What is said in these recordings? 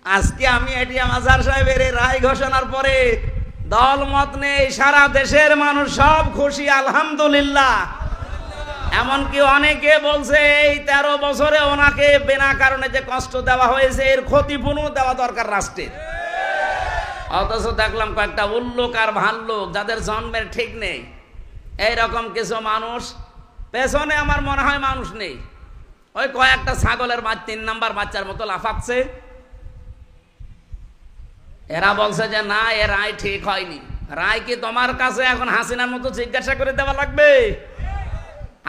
আজকে আমি এটিএম আজহার সাহেবের এই রায় ঘোষণার পরে দল মত নেই, সারা দেশের মানুষ সব খুশি, আলহামদুলিল্লাহ। এমনকি অনেকে বলছে এই 13 বছরে ওনাকে বিনা কারণে যে কষ্ট দেওয়া হয়েছে এর ক্ষতিপূরণ দেওয়া দরকার রাষ্ট্রের। অথচ দেখলাম কয়েকটা উল্লুক আর ভাল্লুক যাদের জন্মের ঠিক নেই, এইরকম কিছু মানুষ পেছনে আমার মনে হয় মানুষ নেই, ওই কয়েকটা ছাগলের 3 নাম্বার বাচ্চার মতো লাফাচ্ছে। এরা বলছে যে না, এ রায় ঠিক হয়নি। রায় কি তোমার কাছে এখন হাসিনার মতো জিজ্ঞাসা করে দেওয়া লাগবে?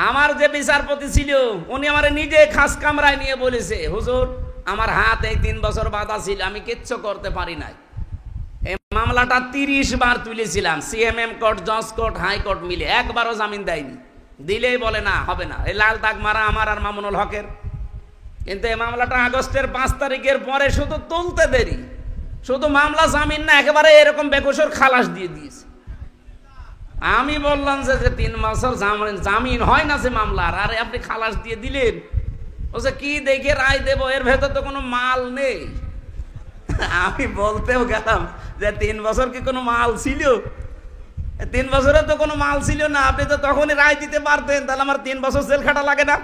আমার যে বিচারপতি ছিল উনি আমার নিজে খাস কামরায় নিয়ে বলেছে, হুজুর আমার হাত এই 3 বছর বাঁধা ছিল, আমি কিচ্ছু করতে পারি নাই। এই মামলাটা 30 বার তুলেছিলাম, সিএমএম কোর্ট, জজ কোর্ট, হাইকোর্ট মিলে, একবারও জামিন দেয়নি। দিলেই বলে না, হবে না। এই লাল দাগ মারা আমার আর মামুনুল হকের। কিন্তু এই মামলাটা আগস্টের 5 তারিখের পরে শুধু তুলতে দেরি, শুধু মামলা জামিন না, একেবারে এরকম বেকসুর খালাস দিয়ে দিয়েছে। আমি বললাম যে 3 বছর জামিন হয় না যে মামলার, আর আপনি খালাস দিয়ে দিলেন। বলছে কি দেখে রায় দেব, এর ভেতর তো কোনো মাল নেই। আমি বলতেও গেলাম যে 3 বছর কি কোনো মাল ছিল? 3 বছরে তো কোনো মাল ছিল না, আপনি তো তখনই রায় দিতে পারতেন, তাহলে আমার 3 বছর জেল খাটা লাগে না?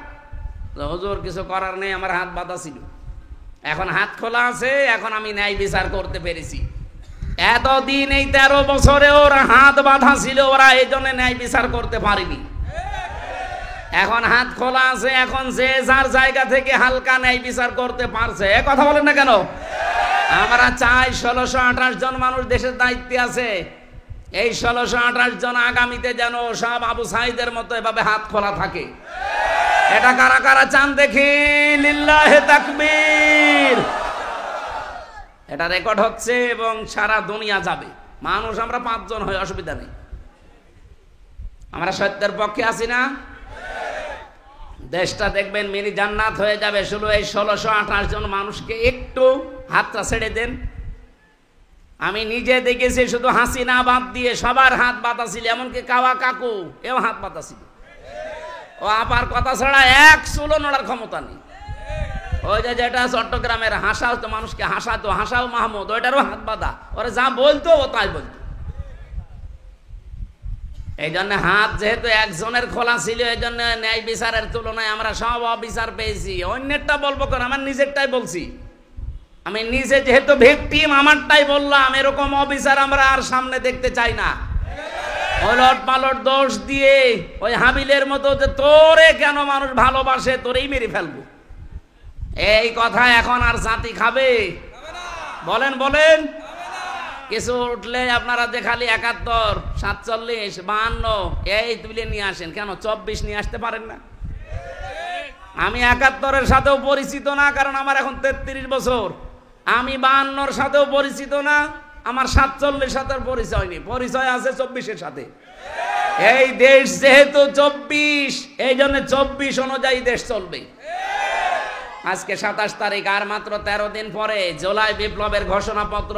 হুজুর কিছু করার নেই, আমার হাত বাঁধা ছিল, এখন হাত খোলা আছে, এখন আমি ন্যায় বিচার করতে পেরেছি। এতদিন এই 13 বছরে ওরা হাত বাঁধা ছিল, ওরা এই জন্য ন্যায় বিচার করতে পারেনি। এখন হাত খোলা আছে, এখন যে যার জায়গা থেকে হালকা ন্যায় বিচার করতে পারছে। কথা বলেন না কেন? আমরা চাই 1628 জন মানুষ দেশের দায়িত্বে আছে, এই 1628 জন আগামীতে যেন সব আবু সাঈদের মতো এভাবে হাত খোলা থাকে। এটা কারা কারা চান দেখি? লিল্লাহে তাকবীর। এটা রেকর্ড হচ্ছে এবং সারা দুনিয়া যাবে। মানুষ আমরা 5 জন হই, অসুবিধা নেই। আমরা সত্যের পক্ষে আছি না? দেশটা দেখবেন মিনি জান্নাত হয়ে যাবে। শুধু এই 1628 জন মানুষকে একটু হাতটা ছেড়ে দেন। আমি নিজে দেখেছি, শুধু হাসিনা বাদ দিয়ে সবার হাত বাঁধা ছিল, এমনকি কাওয়া কাকু এও হাত বাঁধা ছিল। ও আপার কথা ছাড়া এক চুলো নড়ার ক্ষমতা নেই। ওই যে যেটা চট্টগ্রামের হাসাও তো মানুষকে হাসাতো, হাসাও মাহমুদ, ওইটারও হাত বাঁধা, ওরা যা বলতো ও তাই বলতো। এই জন্য হাত যেহেতু একজনের খোলা ছিল, এই জন্য ন্যায় বিচারের তুলনায় আমরা সব অবিচার পেয়েছি। অন্যেরটা বলবো কেন, আমার নিজেরটাই বলছি। আমি নিজে যেহেতু ভিকটিম, আমারটাই বললাম। এরকম অবিচার আমরা আর সামনে দেখতে চাই না। ওলট পালট দোষ দিয়ে ওই হাবিলের মতো যে তোরে কেন মানুষ ভালোবাসে, তোরেই মেরে ফেলবো, এই কথা এখন আর জাতি খাবে? বলেন বলেন। কিছু উঠলে আপনারা যে খালি 71, 47, 52 এই তুলে নিয়ে আসেন, কেন 24 নিয়ে আসতে পারেন না? আমি 71-এর সাথেও পরিচিত না, কারণ আমার এখন 33 বছর। আমি 52-এর সাথেও পরিচিত না, আমার 47-এর সাথে পরিচয় নেই, পরিচয় আছে 24-এর সাথে। এই দেশ যেহেতু 24, এই জন্য 24 অনুযায়ী দেশ চলবে। আজকে 27 তারিখ, আর মাত্র 13 দিন পরে জুলাই বিপ্লবের ঘোষণাপত্র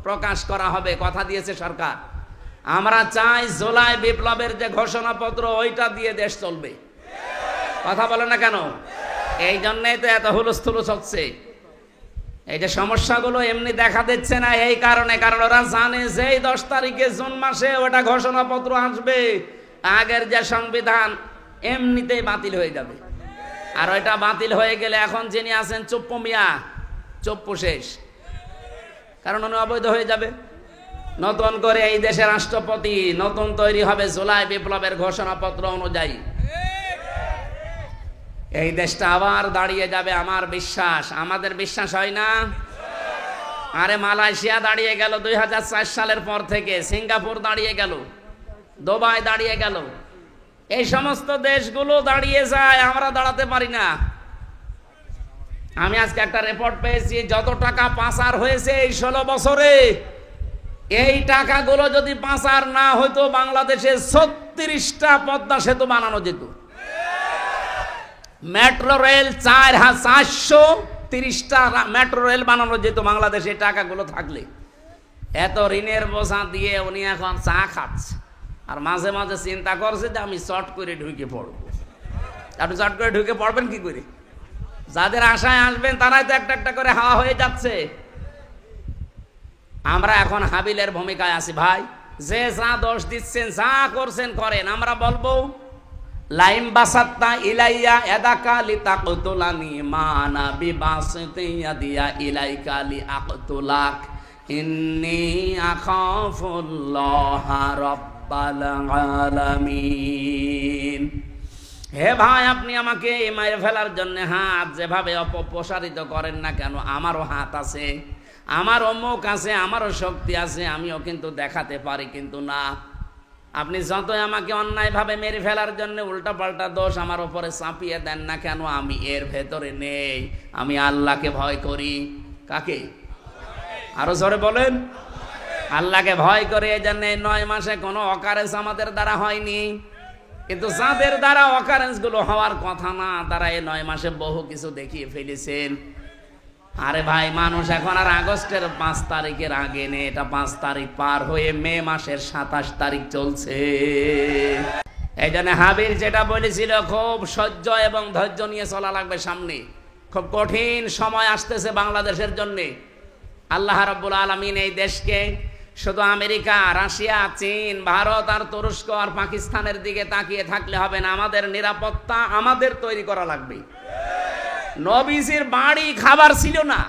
প্রকাশ করা হবে, কথা দিয়েছে সরকার। আমরা চাই জুলাই বিপ্লবের যে ঘোষণাপত্র ওইটা দিয়ে দেশ চলবে। কথা বলে না কেন? এই জন্যই তো এত হুলস্থুলুস হচ্ছে। এই যে সমস্যাগুলো এমনি দেখা দিচ্ছে না, এই কারণে, কারণ ওরা জানে যে 10 তারিখে জুন মাসে ওটা ঘোষণাপত্র আসবে, আগের যে সংবিধান এমনিতেই বাতিল হয়ে যাবে। আর ওইটা বাতিল হয়ে গেলে এখন যিনি আছেন চুপ্পু মিয়া, চুপ্পু শেষ, কারণ উনি অবৈধ হয়ে যাবে। নতুন করে এই দেশের রাষ্ট্রপতি নতুন তৈরি হবে জুলাই বিপ্লবের ঘোষণাপত্র অনুযায়ী। এই দেশটা আবার দাঁড়িয়ে যাবে, আমার বিশ্বাস। আমাদের বিশ্বাস হয় না? আরে মালয়েশিয়া দাঁড়িয়ে গেল 2004 সালের পর থেকে, সিঙ্গাপুর দাঁড়িয়ে গেল, দুবাই দাঁড়িয়ে গেল, এই সমস্ত দেশগুলো দাঁড়িয়ে যায়, আমরা দাঁড়াতে পারি না। আমি আজকে একটা রিপোর্ট পেয়েছি, যত টাকা পাচার হয়েছে এই 16 বছরে, এই টাকাগুলো যদি পাচার না হইতো বাংলাদেশে 36টা পদ্মা সেতু বানানো যেত। মেট্রো রেল 430টা মেট্রো রেল বানানো যেত বাংলাদেশে টাকাগুলো থাকলে। এত ঋণের বোঝা দিয়ে উনি এখন চা খাচ্ছে, আর মাঝে মাঝে চিন্তা করছে যে আমি চট করে ঢুকে পড়ব। আপনি চট করে ঢুকে পড়বেন কি করে? যাদের আশায় আসবেন তারাই তো একটা একটা করে হাওয়া হয়ে যাচ্ছে। আমরা এখন হাবিলের ভূমিকায় আছি ভাই। যে যা দোষ দিচ্ছেন, যা করছেন করেন, আমরা বলবো লাইম বাসাত্তা ইলাইয়া এদাকা লিতাকতুলানি মানা বিবাসতি ইয়াদিয়া ইলাইকা লিআকতুলাক ইন্নী আখাফুল্লাহ রাব্বাল আলামিন। হে ভাই, আপনি আমাকে মেরে ফেলার জন্য হাত যেভাবে অপপ্রসারিত করেন না কেন, আমারও হাত আছে, আমারও মুখ আছে, আমারও শক্তি আছে, আমিও কিন্তু দেখাতে পারি, কিন্তু না, আপনি যতই আমাকে অন্যায়ভাবে মেরে ফেলার জন্য উল্টাপাল্টা দোষ আমার উপরে চাপিয়ে দেন না কেন, আমি এর ভেতরে নেই। আমি আল্লাহকে ভয় করি। কাকে? আরো জোরে বলেন। আল্লাহকে ভয় করে। এই জন্য 9 মাসে কোনো অকারেন্স আমাদের দ্বারা হয়নি, কিন্তু যাদের দ্বারা অকারেন্স গুলো হওয়ার কথা না, তারা এই 9 মাসে বহু কিছু দেখিয়ে ফেলেছেন। আরে ভাই, মানুষ এখন আর আগস্টের 5 তারিখের আগে নেই, এটা 5 তারিখ পার হয়ে মে মাসের 27 তারিখ চলছে। এই জন্য হাবিল যেটা বলেছিল, খুব সহ্য এবং ধৈর্য নিয়ে চলা লাগবে সামনে। খুব কঠিন সময় আসতেছে বাংলাদেশের জন্য। আল্লাহ রাব্বুল আলামিন এই দেশকে শুধু আমেরিকা, রাশিয়া, চীন, ভারত আর তুরস্ক আর পাকিস্তানের দিকে তাকিয়ে থাকলে হবে না। আমাদের নিরাপত্তা আমাদের তৈরি করা লাগবে। নবীজির বাড়ি খাবার ছিল না,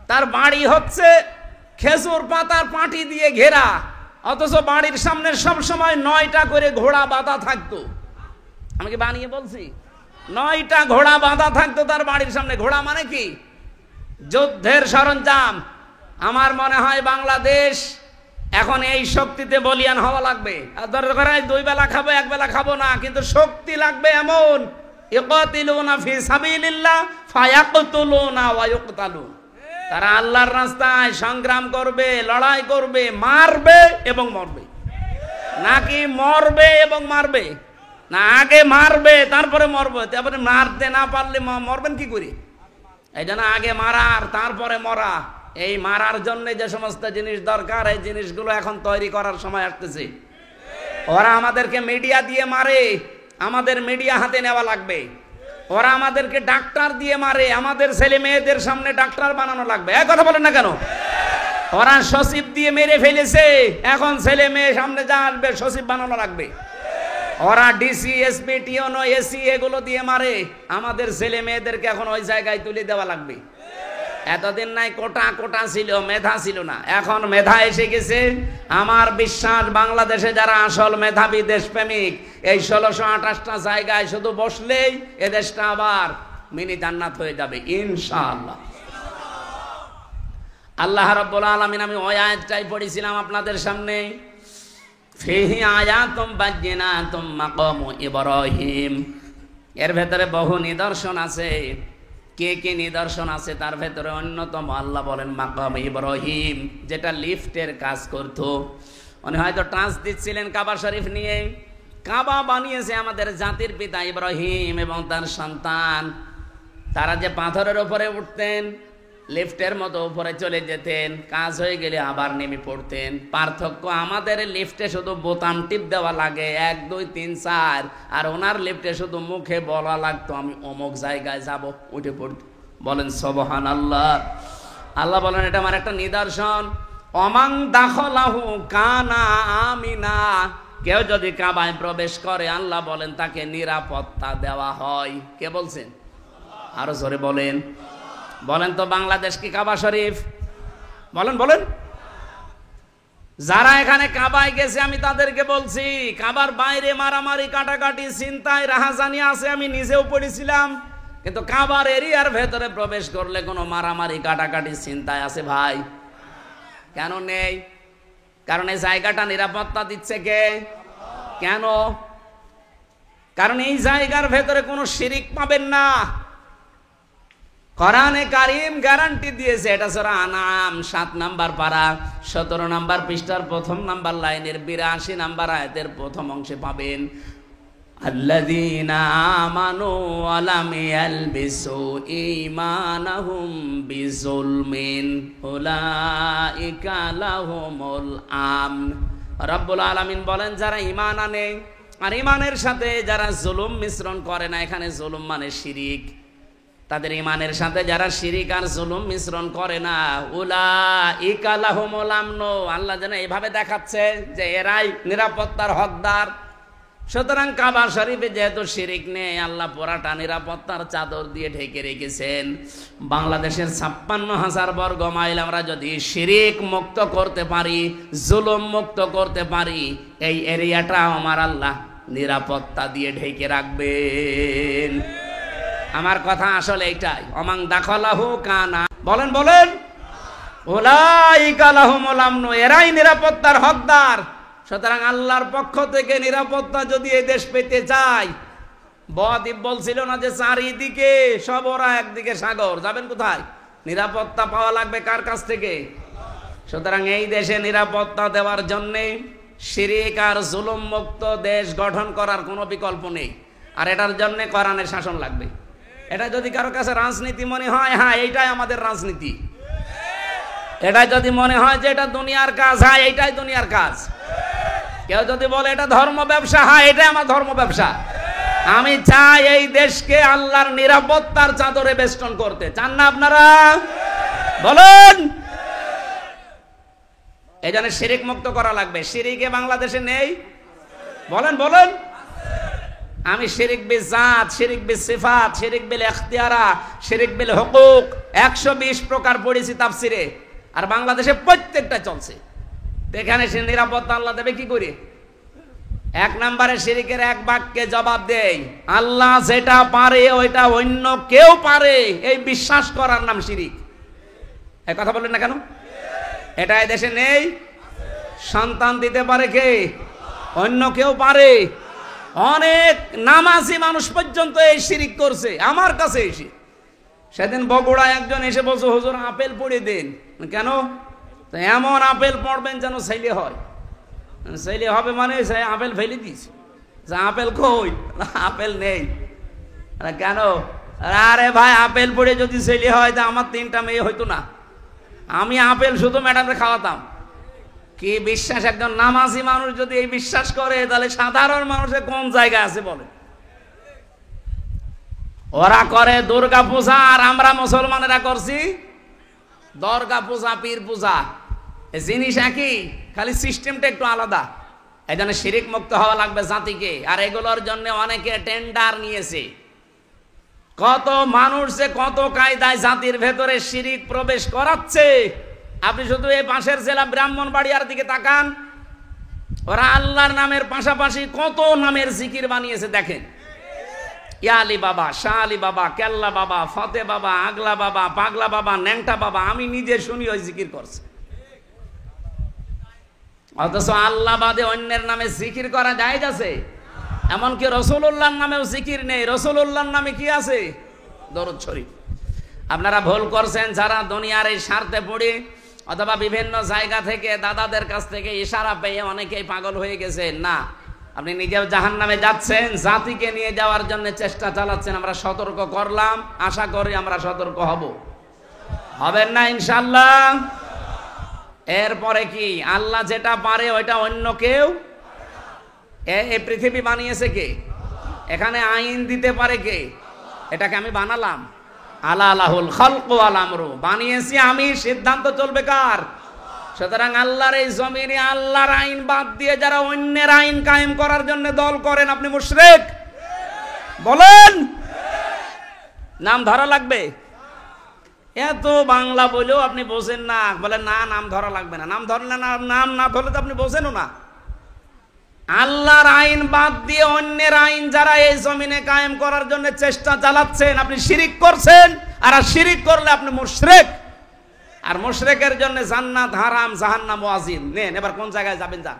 তার বাড়ি হচ্ছে খেজুর পাতার পাটি দিয়ে ঘেরা, অথচ বাড়ির সামনে সব সময় 9টা করে ঘোড়া বাঁধা থাকতো। আমি কি বানিয়ে বলছি? 9টা ঘোড়া বাঁধা থাকতো তার বাড়ির সামনে। ঘোড়া মানে কি? যুদ্ধের সরঞ্জাম। আমার মনে হয় বাংলাদেশ এখন এই শক্তিতে বলিয়ান হওয়া লাগবে। আর দরকার হয় 2 বেলা খাবো, 1 বেলা খাবো না, কিন্তু শক্তি লাগবে এমন, ইকাতিলুনা ফি সাবিলিল্লাহ ফায়াকতুলুনা ওয়া ইউকতালুন। তারা আল্লাহর রাস্তায় সংগ্রাম করবে, লড়াই করবে, মারবে এবং মরবে। নাকি মরবে এবং মারবে? না, আগে মারবে তারপরে মরবে। তারপরে মারতে না পারলে মরবেন কি করে? এই জন্য আগে মারার তারপরে মরা। এই মারার জন্য যে সমস্ত জিনিস দরকার, এই জিনিসগুলো এখন তৈরি করার সময় আসতেছে। ওরা আমাদেরকে মিডিয়া দিয়ে মারে, আমাদের মিডিয়া হাতে নেওয়া লাগবে। ওরা আমাদেরকে ডাক্তার দিয়ে মারে, আমাদের ছেলে মেয়েদের সামনে ডাক্তার বানানো লাগবে। এক কথা বলেন না কেন? ওরা সচিব দিয়ে মেরে ফেলেছে, এখন ছেলে মেয়ে সামনে যা আসবে সচিব বানানো লাগবে। ওরা ডিসি, এসপি, টিওনো, এসি এগুলো দিয়ে মারে, আমাদের ছেলে মেয়েদেরকে এখন ওই জায়গায় তুলে দেওয়া লাগবে। এতদিন নাই কোটা কোটা ছিল, মেধা ছিল না, এখন মেধা এসে গেছে। আমার বিশ্বাস বাংলাদেশে যারা আসল মেধাবী দেশপ্রেমিক, এই 1628টা জায়গায় শুধু বসলেই এ দেশটা আবার মিনি জান্নাত হয়ে যাবে ইনশাআল্লাহ। আল্লাহ রাব্বুল আলামিন, আমি ওই আয়াতটাই পড়েছিলাম আপনাদের সামনে, ফিহি আয়াতুম বায়্যিনাতুম মাকামু ইব্রাহিম। এর ভেতরে বহু নিদর্শন আছে। কে কে নিদর্শন আছে? তার ভেতরে অন্যতম আল্লাহ বলেন মাকাম ইব্রাহিম, যেটা লিফটের কাজ করতো। উনি হয়তো টাচ দিচ্ছিলেন কাবা শরীফ নিয়ে। কাবা বানিয়েছে আমাদের জাতির পিতা ইব্রাহিম এবং তার সন্তান। তারা যে পাথরের উপরে উঠতেন, লিফটের মতো উপরে চলে যেতেন, কাজ হয়ে গেলে আবার নেমে পড়তেন। পার্থক্য, আমাদের লিফটে শুধু বোতাম টিপ দেওয়া লাগে 1 2 3 4, আর ওনার লিফটে শুধু মুখে বলা লাগতো আমি অমুক জায়গায় যাব, উঠে পড়তে। বলেন সুবহানাল্লাহ। আল্লাহ বলেন এটা আমার একটা নিদর্শন। অমাং দাখলাহু কানা আমিনা। কেউ যদি কাবায় প্রবেশ করে, আল্লাহ বলেন তাকে নিরাপত্তা দেওয়া হয়। কে বলছেন? আরো জোরে বলেন। বলেন তো বাংলাদেশ কি কাবা শরীফ? বলেন বলেন। যারা এখানে কাবায় গেছে আমি তাদেরকে বলছি, কাবার বাইরে মারামারি, কাটাকাটি, চিন্তায়, রাহাজানি আছে, আমি নিজেও পড়েছিলাম। কিন্তু কাবার এরিয়ার ভেতরে প্রবেশ করলে কোনো মারামারি, কাটাকাটি, চিন্তায় আছে ভাই? কেন নেই? কারণ এই জায়গাটা নিরাপত্তা দিচ্ছে কে? কেন? কারণ এই জায়গার ভেতরে কোনো শিরিক পাবেন না। কোরআনে কারীম গ্যারান্টি দিয়েছে। এটা সূরা আনআম 7 নাম্বার পারা 17 নাম্বার পৃষ্ঠার 1ম নাম্বার লাইনের 82 নাম্বার আয়াতের প্রথম অংশে পাবেন, আল্লাযীনা আমানু ওয়া লাম ইয়ালবিসু ঈমানাহুম বিযুলমিন উলাইকা লাহুমুল আমন। রব্বুল আলামিন বলেন যারা ঈমান আনে আর ঈমানের সাথে যারা জুলুম মিশ্রণ করে না, এখানে জুলুম মানে শিরিক। তাদের ইমানের সাথে যারা শিরিক আর জুলুম মিশ্রণ করে না, উলাইকা লাহুমুল আমন, আল্লাহ যেন এভাবে দেখাচ্ছে যে এরাই নিরাপত্তার হকদার। সুতরাং কাবা শরীফে যেহেতু শিরিক নেই, আল্লাহ পুরাটা নিরাপত্তার চাদর দিয়ে ঢেকে রেখেছেন। বাংলাদেশের 56,000 বর্গ মাইল আমরা যদি শিরিক মুক্ত করতে পারি, জুলুম মুক্ত করতে পারি, এই এরিয়াটা আমার আল্লাহ নিরাপত্তা দিয়ে ঢেকে রাখবেন। আমার কথা আসলে এইটাই, অমাং দাখালাহু কানা, বলেন বলেন, উলাইকা লাহুমুল আমন, এরাই নিরাপত্তার হকদার। সুতরাং আল্লাহর পক্ষ থেকে নিরাপত্তা যদি এই দেশ পেতে চায়, বদ্বীপ বলছিল না যে চারিদিকে সব ওরা, একদিকে সাগর, যাবেন কোথায়? নিরাপত্তা পাওয়া লাগবে কার কাছ থেকে? সুতরাং এই দেশে নিরাপত্তা দেওয়ার জন্যে শিরিক আর জুলুম মুক্ত দেশ গঠন করার কোনো বিকল্প নেই। আর এটার জন্য কোরআনের শাসন লাগবে। এটা যদি কারো কাছে রাজনীতি মনে হয়, হ্যাঁ এইটাই আমাদের রাজনীতি। এটা যদি মনে হয় যে এটা দুনিয়ার কাজ, হ্যাঁ এইটাই দুনিয়ার কাজ। কেউ যদি বলে এটা ধর্ম ব্যবসা, হ্যাঁ এটাই আমার ধর্ম ব্যবসা। আমি চাই এই দেশকে আল্লাহর নিরাপত্তার চাদরে বেষ্টন করতে। চান না আপনারা? বলুন। এই জন্য শিরিক মুক্ত করা লাগবে। শিরিকে বাংলাদেশে নেই, বলেন বলেন। আমি শিরিক বিল জাত, শিরিক বিল সিফাত, শিরিক বিল ইখতিয়ারা, শিরিক বিল হুকুক 120 প্রকার পড়েছি তাফসিরে, আর বাংলাদেশে প্রত্যেকটা চলছে। এখানে সে নিরাপত্তা আল্লাহ দেবে কি করে? 1 নম্বরে শিরিকের এক বাক্যে জবাব দেই, আল্লাহ যেটা পারে ওইটা অন্য কেউ পারে, এই বিশ্বাস করার নাম শিরিক। এই কথা বলেন না কেন? এটা এই দেশে নেই। সন্তান দিতে পারে কে? অন্য কেউ পারে? অনেক নামাজি মানুষ পর্যন্ত এই শিরিক করছে আমার কাছে এসে। সেদিন বগুড়ায় একজন এসে বলছে, হুজুর আপেল পড়ে দেন। কেন? এমন আপেল পড়বেন যেন ছেলে হয়। ছেলে হবে মানে আপেল ফেলে দিস, আপেল কই? আপেল নেই। কেন? আরে ভাই আপেল পড়ে যদি ছেলে হয় তা আমার 3টা মেয়ে হইতো না। আমি আপেল শুধু ম্যাডামে খাওয়াতাম। কি বিশ্বাস! একজন নামাজি মানুষ যদি এই বিশ্বাস করে, তাহলে সাধারণ মানুষের কোন জায়গা আছে বলে? ওরা করে দুর্গা পূজা, আর আমরা মুসলমানেরা করছি দরগা পূজা, পীর পূজা। জিনিস একই, খালি সিস্টেমটা একটু আলাদা। এই জন্য শিরিক মুক্ত হওয়া লাগবে জাতিকে। আর এগুলোর জন্য অনেকে টেন্ডার নিয়েছে। কত মানুষ যে কত কায়দায় জাতির ভেতরে শিরিক প্রবেশ করাচ্ছে। আপনি শুধু এই পাশের জেলা ব্রাহ্মণবাড়িয়ার দিকে তাকান, ওরা আল্লাহর নামের পাশাপাশি কত নামের জিকির বানিয়েছে দেখেন। ইয়ালি বাবা, শাহ আলী বাবা, কেল্লা বাবা, ফতে বাবা, আগলা বাবা, পাগলা বাবা, ন্যাংটা বাবা, আমি নিজে শুনি ওই জিকির করছে। অথচ আল্লাহ বাদে অন্যের নামে জিকির করা জায়েজ আছে? এমনকি রাসূলুল্লাহর নামেও জিকির নেই। রাসূলুল্লাহর নামে কি আছে? দরুদ শরীফ। আপনারা ভুল করছেন যারা দুনিয়ার এই স্বার্থে পড়ে অথবা বিভিন্ন জায়গা থেকে দাদাদের কাছ থেকে ইশারা পেয়ে অনেকেই পাগল হয়ে গেছেন। না, আপনি নিজেও জাহান্নামে যাচ্ছেন, জাতিকে নিয়ে যাওয়ার জন্য চেষ্টা চালাচ্ছেন। আমরা সতর্ক করলাম, আশা করি আমরা সতর্ক হবেন না ইনশাআল্লাহ। এরপরে কি? আল্লাহ যেটা পারে ওইটা অন্য কেউ। এই পৃথিবী বানিয়েছে কে? এখানে আইন দিতে পারে কে? এটাকে আমি বানালাম? আলা লাহুল খালকু ওয়াল আমরু, বানিয়েছি আমি, সিদ্ধান্ত চলবে কার? সুতরাং আল্লাহর এই জমিনে আল্লাহর আইন বাদ দিয়ে যারা অন্যের আইন কায়েম করার জন্য দল করেন, আপনি মুশরিক। বলেন, নাম ধরা লাগবে? এত বাংলা বলেও আপনি বোঝেন না। বলেন না, নাম ধরা লাগবে না। নাম ধরলে না, নাম না ধরলে তো আপনি বোঝেনও না। আল্লাহর আইন বাদ দিয়ে অন্যের আইন যারা এই জমিনে কায়েম করার জন্য চেষ্টা চালাচ্ছেন, আপনি শিরিক করছেন। আর শিরিক করলে আপনি মুশরিক। আর মুশরিকের জন্য জান্নাত হারাম, জাহান্নাম ওয়াজিব। নেন, এবার কোন জায়গায় যাবেন যান।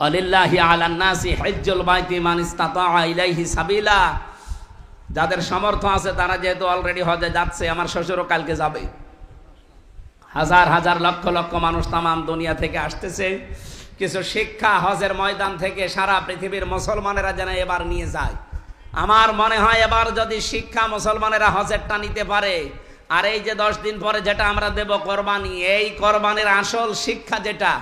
আলিল্লাহি আলান নাসি হজ্জুল বাইতি মান ইসতাতা ইলাইহি সাবিলা। যাদের সামর্থ্য আছে তারা যেহেতু অলরেডি হজে যাচ্ছে, আমার শ্বশুরও কালকে যাবে। হাজার হাজার লক্ষ লক্ষ মানুষ তামাম দুনিয়া থেকে আসতেছে। কিছু শিক্ষা হজের ময়দান থেকে সারা পৃথিবীর মুসলমানেরা যেন এবার নিয়ে যায়। আমার মনে হয় এবার যদি শিক্ষা মুসলমানেরা হজেরটা নিতে পারে, আর এই যে 10 দিন পরে যেটা আমরা দেব কোরবানি, এই কোরবানির আসল শিক্ষা যেটা,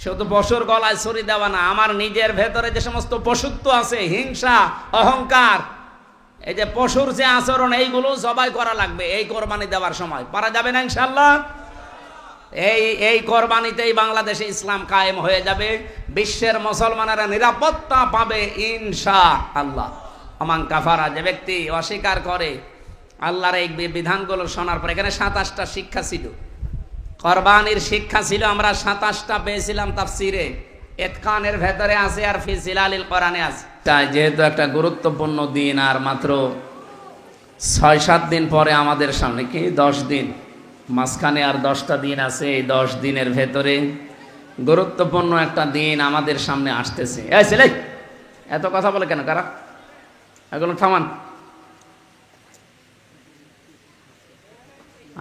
শুধু পশুর গলায় ছুরি দেওয়া না, আমার নিজের ভেতরে যে সমস্ত পশুত্ব আছে, হিংসা, অহংকার, এই যে পশুর যে আচরণ, এইগুলো জবাই করা লাগবে এই কোরবানি দেওয়ার সময়। পারা যাবে না ইনশাআল্লাহ? এই কোরবানিতেই বাংলাদেশে ইসলাম কায়েম হয়ে যাবে, বিশ্বের মুসলমানেরা নিরাপত্তা পাবে ইনশাআল্লাহ। আমান কাফারা, যে ব্যক্তি অস্বীকার করে আল্লাহর এই বিধানগুলো শোনার পর, এখানে 27টা শিক্ষা ছিল, কোরবানির শিক্ষা ছিল, আমরা 27টা পেয়েছিলাম তাফসিরে, ইতকানের ভেতরে আছে আর ফি জিলালিল কোরআনে আছে। তাই যেহেতু একটা গুরুত্বপূর্ণ দিন, আর মাত্র 6-7 দিন পরে আমাদের সামনে, কি 10 দিন, মাঝখানে আর 10টা দিন আছে, এই 10 দিনের ভেতরে গুরুত্বপূর্ণ একটা দিন আমাদের সামনে আসতেছে। এই ছেলে, এত কথা বলে কেন কারা? এগুলো থামান।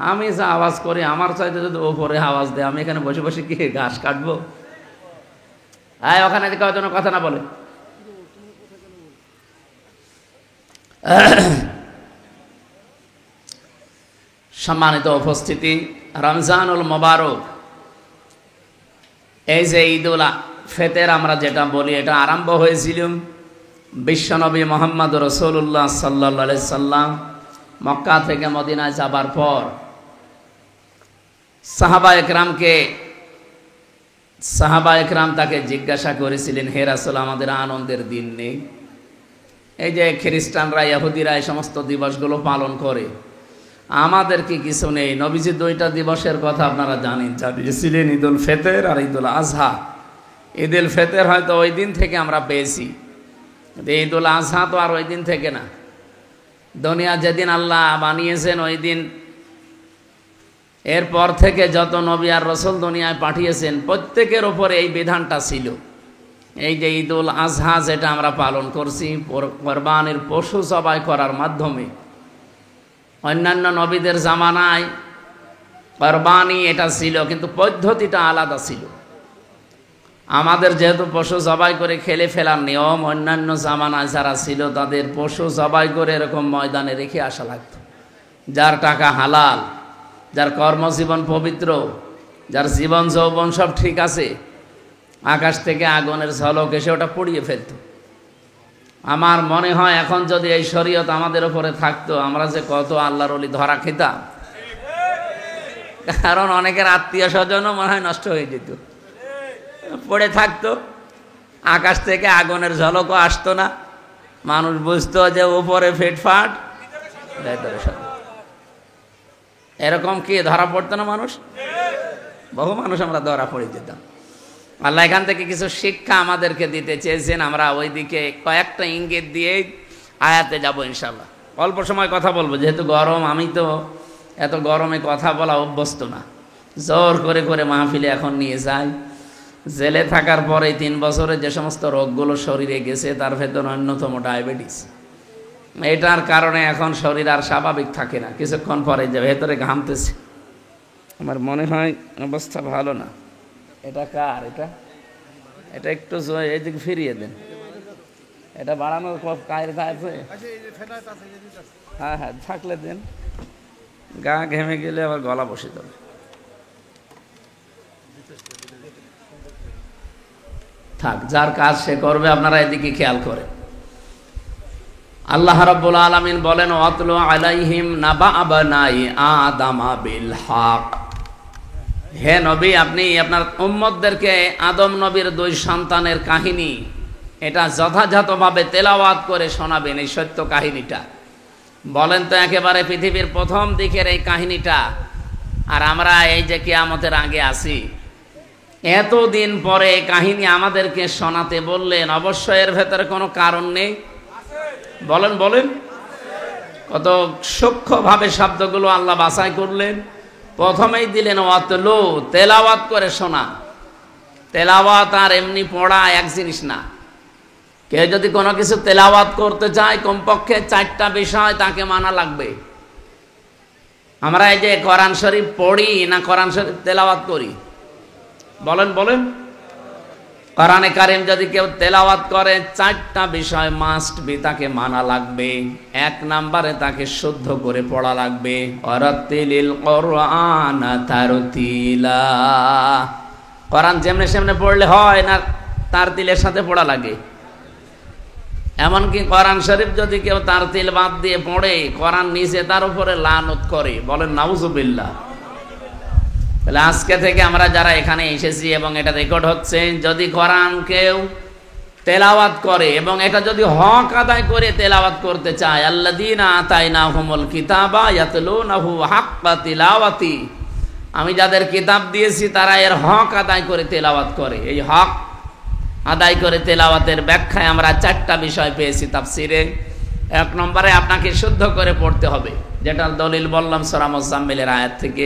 আমি যা আওয়াজ করি, আমার চাইতে যদি ওপরে আওয়াজ দেয়, আমি এখানে বসে বসে কি ঘাস কাটবো? ওখানে কয়েকজন কথা না বলে। সম্মানিত উপস্থিতি, রমজানুল মোবারক, এই যে ঈদুল ফিতর আমরা যেটা বলি, এটা আরম্ভ হয়েছিল বিশ্বনবী মুহাম্মদ রাসূলুল্লাহ সাল্লাল্লাহু আলাইহি সাল্লাম মক্কা থেকে মদিনায় যাবার পর সাহাবা একরাম তাকে জিজ্ঞাসা করেছিলেন, হে রাসূল, আমাদের আনন্দের দিন নেই? এই যে খ্রিস্টানরা, ইহুদিরা এই সমস্ত দিবসগুলো পালন করে, আমাদের কি কিছু নেই? নবীজি 2টা দিবসের কথা আপনারা জানিয়েছিলেন, ঈদুল ফিতর আর ঈদুল আজহা। ঈদুল ফিতর হয়তো ওই দিন থেকে আমরা পেয়েছি, ঈদুল আজহা তো আর ওই দিন থেকে না। দুনিয়া যেদিন আল্লাহ বানিয়েছেন ওই দিন, এরপর থেকে যত নবী আর রাসূল দুনিয়ায় পাঠিয়েছেন, প্রত্যেকের ওপরে এই বিধানটা ছিল। এই যে ঈদুল আজহা যেটা আমরা পালন করছি, কোরবানির পশু জবাই করার মাধ্যমে, অন্যান্য নবীদের জামানায় কোরবানি এটা ছিল, কিন্তু পদ্ধতিটা আলাদা ছিল। আমাদের যেহেতু পশু জবাই করে খেলে ফেলার নিয়ম, অন্যান্য জামানায় যারা ছিল তাদের পশু জবাই করে এরকম ময়দানে রেখে আসা লাগতো। যার টাকা হালাল, যার কর্মজীবন পবিত্র, যার জীবন যৌবন সব ঠিক আছে, আকাশ থেকে আগুনের ঝলক এসে ওটা পুড়িয়ে ফেলত। আমার মনে হয় এখন যদি এই শরীয়ত আমাদের উপরে থাকতো, আমরা যে কত আল্লাহর ওলি ধরা খেতাম। কারণ অনেকের আত্মীয় স্বজনও মনে হয় নষ্ট হয়ে যেত, পড়ে থাকতো, আকাশ থেকে আগুনের ঝলকও আসতো না, মানুষ বুঝতো যে উপরে ফিটফাট, এরকম কি ধরা পড়তো না মানুষ? বহু মানুষ আমরা ধরা পড়ে যেতাম। আল্লাহ এখান থেকে কিছু শিক্ষা আমাদেরকে দিতে চেয়েছেন, আমরা ওই দিকে কয়েকটা ইঙ্গিত দিয়ে আয়াতে যাব ইনশাল্লাহ। অল্প সময় কথা বলবো, যেহেতু গরম, আমি তো এত গরমে কথা বলা অভ্যস্ত না, জোর করে করে মাহফিলে এখন নিয়ে যাই। জেলে থাকার পরে 3 বছরে যে সমস্ত রোগগুলো শরীরে গেছে, তার ভেতর অন্যতম ডায়াবেটিস। এটার কারণে এখন শরীর আর স্বাভাবিক থাকে না, কিছুক্ষণ পরে যে ভেতরে ঘামতেছে। আমার মনে হয় অবস্থা ভালো না। এটা কার? এটা একটু এইদিকে ফিরিয়ে দেন, এটা বাড়ানোর কায়ের আছে। হ্যাঁ হ্যাঁ, থাকলে দেন, গা ঘেমে গেলে আবার গলা বসে যাবে। থাক, যার কাজ সে করবে, আপনারা এদিকে খেয়াল করে। আল্লাহ রাব্বুল আলামিন বলেন, ওয়াতলু আলাইহিম নাবা আবনাই আদামা বিল হক। হে নবী, আপনি আপনার উম্মতদেরকে আদম নবীর 2 সন্তানের কাহিনী এটা যথাযথভাবে তেলাওয়াত করে শোনাবেন। এই সত্য কাহিনীটা বলেন তো, একেবারে পৃথিবীর প্রথম দিকের এই কাহিনীটা, আর আমরা এই যে কিয়ামতের আগে আছি, এতদিন পরে এই কাহিনী আমাদেরকে শোনাতে বললেন, অবশ্যই এর ভেতরে কোনো কারণ নেই। বলেন বলেন, কত সূক্ষ্মভাবে শব্দগুলো আল্লাহ বাছাই করলেন। প্রথমেই দিলেন ওয়াতলু, তেলাওয়াত করে শোনা। তেলাওয়াত আর এমনি পড়া এক জিনিস না। কেউ যদি কোনো কিছু তেলাওয়াত করতে চায়, কমপক্ষে 4টা বিষয় তাকে মানা লাগবে। আমরা এই যে কোরআন শরীফ পড়ি না কোরআন শরীফ তেলাওয়াত করি? বলেন বলেন। কোরআনে কারীম যদি কেউ তেলাওয়াত করে, 4টা বিষয় মাস্ট বি তাকে মানা লাগবে। 1 নম্বরে তাকে শুদ্ধ করে পড়া লাগবে। ওয়ারাতিলিল কোরআনা তারতিলা, কোরআন যেমনে সেমনে পড়লে হয় না, তার তিলের সাথে পড়া লাগে? এমনকি কোরআন শরীফ যদি কেউ তার তিল বাদ দিয়ে পড়ে, কোরআন নিচে তার উপরে লানত করে, বলেন নাউজুবিল্লাহ। তাহলে আজকে থেকে আমরা যারা এখানে এসেছি এবং এটা রেকর্ড হচ্ছে, যদি কোরআন কেউ তেলাওয়াত করে এবং এটা যদি হক আদায় করে তেলাওয়াত করতে চায়, আল্লাযীনা আতাইনাহুমুল কিতাবা ইয়াতলুনাহু হাক্কা তিলাওয়াতি, আমি যাদের কিতাব দিয়েছি তারা এর হক আদায় করে তেলাওয়াত করে। এই হক আদায় করে তেলাওয়াতের ব্যাখ্যায় আমরা 4টা বিষয় পেয়েছি তাফসিরে। 1 নম্বরে আপনাকে শুদ্ধ করে পড়তে হবে, যেটার দলিল বললাম সূরা মুজাম্মিলের আয়াত থেকে।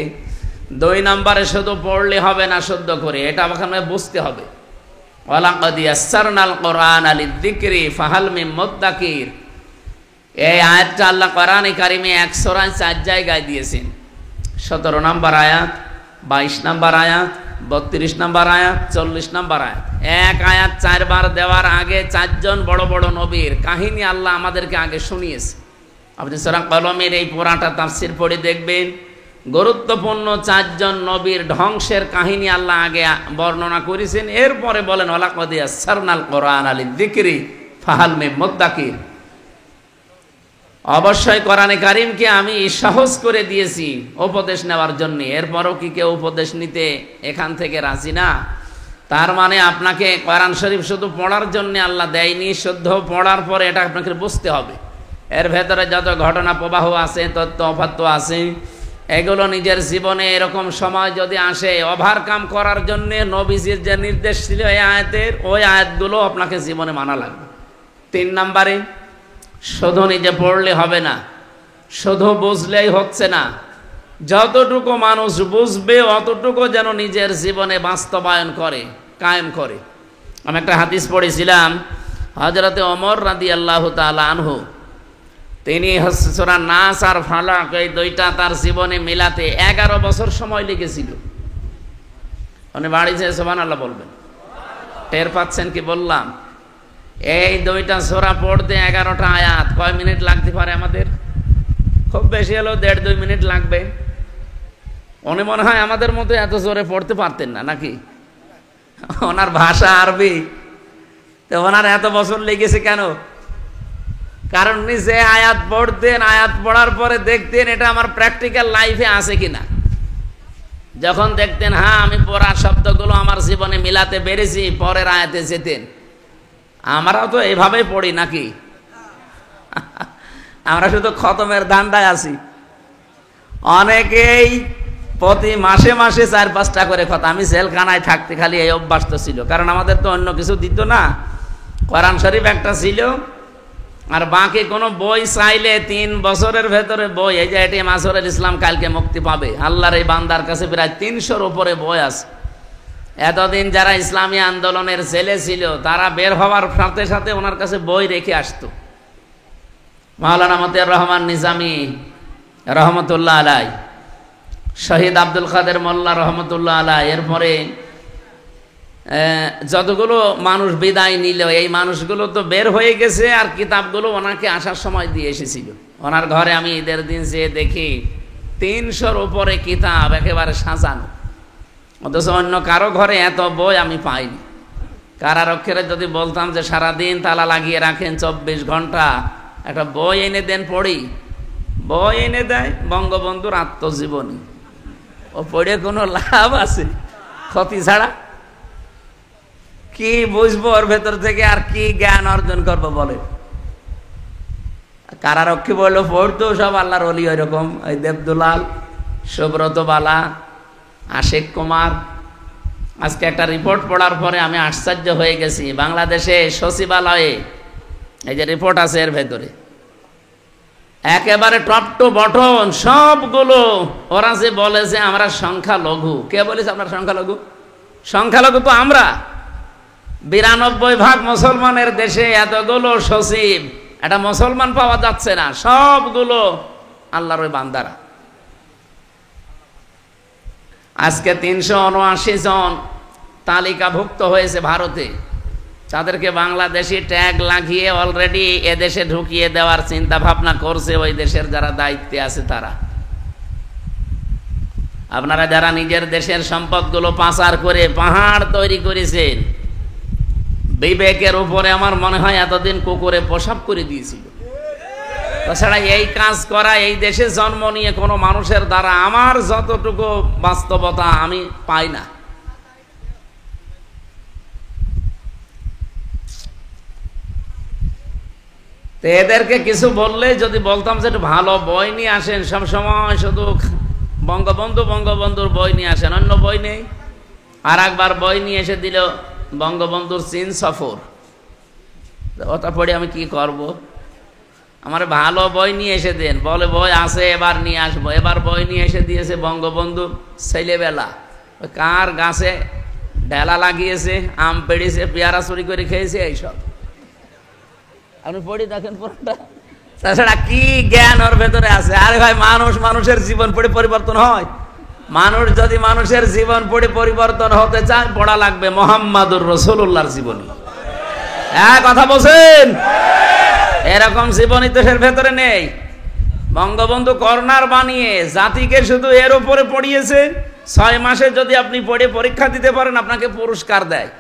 2 নম্বরে শুধু পড়লে হবে না, শুদ্ধ করে এটা আমাকে বুঝতে হবে। ওয়ালাকাদ ইয়াসসারনাল কুরআনা লিযিকরি ফাহাল মিন মুদ্দাকির, এই আয়াতটা আল্লাহ কোরআনে কারিমে 1 সূরায় 4 জায়গায় দিয়েছেন। 17 নম্বর আয়াত, 22 নম্বর আয়াত, 32 নম্বর আয়াত, 40 নম্বর আয়াত। এক আয়াত 4 বার দেওয়ার আগে 4 জন বড় বড় নবীর কাহিনী আল্লাহ আমাদেরকে আগে শুনিয়েছে। আপনি সূরা কলমের এই পুরাটা তাফসীর পড়ে দেখবেন, গুরুত্বপূর্ণ 4 জন নবীর ধ্বংসের কাহিনী আল্লাহ আগে বর্ণনা করেছেন। এরপরে বলেন ওয়ালাকাদ ইয়াসসারনাল কুরআনা লিযিকরি ফাহাল মিন মুদ্দাকির, অবশ্যই কোরআনে কারিমকে আমি সহজ করে দিয়েছি উপদেশ নেওয়ার জন্য। এরপরও কি কেউ উপদেশ নিতে এখান থেকে রাজি না? তার মানে আপনাকে কোরআন শরীফ শুধু পড়ার জন্য আল্লাহ দেয়নি, শুদ্ধ পড়ার পরে এটা আপনাকে বুঝতে হবে। এর ভেতরে যত ঘটনা প্রবাহ আছে, তথ্য অপাত্য আছে, এগুলো নিজের জীবনে এরকম সময় যদি আসে ওভারকাম করার জন্য নবীজির যে নির্দেশ ছিল এই আয়াতের, ওই আয়াতগুলো আপনাকে জীবনে মানা লাগবে। 3 নম্বরে, শুধু নিজে পড়লে হবে না, শুধু বুঝলেই হচ্ছে না, যতটুকু মানুষ বুঝবে অতটুকু যেন নিজের জীবনে বাস্তবায়ন করে, কায়েম করে। আমি একটা হাদিস পড়েছিলাম, হযরতে ওমর রাদিয়াল্লাহু তাআলা আনহু, তিনি সূরা নাস আর ফালাক এই 2টা তার জীবনে মিলাতে 11 বছর সময় লেগেছিল। উনি বাড়িতে সুবহানাল্লাহ বলবেন, টের পাচ্ছেন কি বললাম? এই 2টা সূরা পড়তে 11টা আয়াত কয় মিনিট লাগতে পারে আমাদের? খুব বেশি হলেও 1.5-2 মিনিট লাগবে। উনি মনে হয় আমাদের মতো এত জোরে পড়তে পারতেন না, নাকি? ওনার ভাষা আরবি, তো ওনার এত বছর লেগেছে কেন? কারণ নিজে আয়াত পড়তেন, আয়াত পড়ার পরে দেখতেন এটা আমার প্র্যাকটিক্যাল লাইফে আছে কিনা। যখন দেখতেন হ্যাঁ আমি পড়া শব্দগুলো আমার জীবনে মিলাতে পেরেছি, পরের আয়াতে যেতেন। আমরাও তো এভাবেই পড়ি নাকি? আমরা শুধু খতমের ধান্দায় আছি। অনেকেই প্রতি মাসে মাসে 4-5টা করে খতম। আমি জেলখানায় থাকতে খালি এই অভ্যাস তো ছিল, কারণ আমাদের তো অন্য কিছু দিত না। কোরআন শরীফ একটা ছিল, আর বাকি কোনো বই চাইলে 3 বছরের ভেতরে বই, এই যে এটিএম আসরের ইসলাম কালকে মুক্তি পাবে, আল্লাহর এই বান্দার কাছে প্রায় 300-র উপরে বই আছে। এতদিন যারা ইসলামী আন্দোলনের ছেলে ছিল তারা বের হওয়ার সাথে সাথে ওনার কাছে বই রেখে আসতো। মাওলানা মতিয়ার রহমান নিজামী রহমতুল্লাহ আলাই, শহীদ আব্দুল কাদের মোল্লা রহমতুল্লাহ আলাই, এরপরে যতগুলো মানুষ বিদায় নিল এই মানুষগুলো তো বের হয়ে গেছে, আর কিতাবগুলো ওনাকে আসার সময় দিয়ে এসেছিল। ওনার ঘরে আমি ঈদের দিন যেয়ে দেখি 300-র উপরে কিতাব একেবারে সাজানো, অথচ অন্য কারো ঘরে এত বই আমি পাইনি। কারারক্ষীরা যদি বলতাম যে সারাদিন তালা লাগিয়ে রাখেন 24 ঘন্টা, একটা বই এনে দেন পড়ি, বই এনে দেয় বঙ্গবন্ধুর আত্মজীবনী। ও পড়ে কোনো লাভ আছে? ক্ষতি ছাড়া। কি বুঝবো ওর ভেতর থেকে, আর কি জ্ঞান অর্জন করবো বলে? কারারক্ষী বললো পড়তো সব আল্লাহর ওলি, ওইরকম ওই দেবদুলাল, সুব্রত বালা, আশিক কুমার। আজকে একটা রিপোর্ট পড়ার পরে আমি আশ্চর্য হয়ে গেছি। বাংলাদেশে সচিবালয়ে এই যে রিপোর্ট আছে এর ভেতরে একেবারে টপ টু বটন সবগুলো ওরা যে বলেছে আমরা সংখ্যালঘু। কে বলেছে আমরা সংখ্যালঘু? সংখ্যালঘু তো আমরা। 92% মুসলমানের দেশে এতগুলো সচিব, একটা মুসলমান পাওয়া যাচ্ছে না, সবগুলো আল্লাহর ওই বান্দারা। আজকে 379 জন তালিকাভুক্ত হয়েছে ভারতে, তাদেরকে বাংলাদেশি ট্যাগ লাগিয়ে অলরেডি এদেশে ঢুকিয়ে দেওয়ার চিন্তা ভাবনা করছে ওই দেশের যারা দায়িত্বে আছে তারা। আপনারা যারা নিজের দেশের সম্পদগুলো পাচার করে পাহাড় তৈরি করেছেন, বিবেকের উপরে আমার মনে হয় এতদিন কুকুরে প্রসাব করে দিয়েছিল। তাছাড়া এই কাজ করা, এই দেশে জন্ম নিয়ে কোনো মানুষের দ্বারা আমার যতটুকু বাস্তবতা আমি পাই না। তো এদেরকে কিছু বললে যদি বলতাম যে একটু ভালো বই নিয়ে আসেন, সব সময় শুধু বঙ্গবন্ধুর বই নিয়ে আসেন, অন্য বই নেই। আর একবার বই নিয়ে এসে দিল বঙ্গবন্ধুর চীন সফর, ওটা পড়ে আমি কি করব? আমার ভালো বই নিয়ে এসে দেন। বলে বই আছে, এবার নিয়ে আসবো। এবার বই নিয়ে এসে দিয়েছে বঙ্গবন্ধুর ছেলেবেলা, কার গাছে ঢেলা লাগিয়েছে, আম পেড়েছে, পেয়ারা চুরি করে খেয়েছে, এইসব আপনি পড়ি দেখেন পুরোটা। তাছাড়া কি জ্ঞান ওর ভেতরে আছে? আরে ভাই, মানুষের জীবন পড়ে পরিবর্তন হয়? মানুষ যদি মানুষের জীবন পড়ে পরিবর্তন হতে চায়, পড়া লাগবে মুহাম্মাদুর রাসূলুল্লাহর জীবনী। হ্যাঁ, কথা বলছেন? এরকম জীবনী দেশের ভেতরে নেই। বঙ্গবন্ধু কর্নার বানিয়ে জাতিকে শুধু এর উপরে পড়িয়েছে। 6 মাসে যদি আপনি পড়ে পরীক্ষা দিতে পারেন, আপনাকে পুরস্কার দেয়।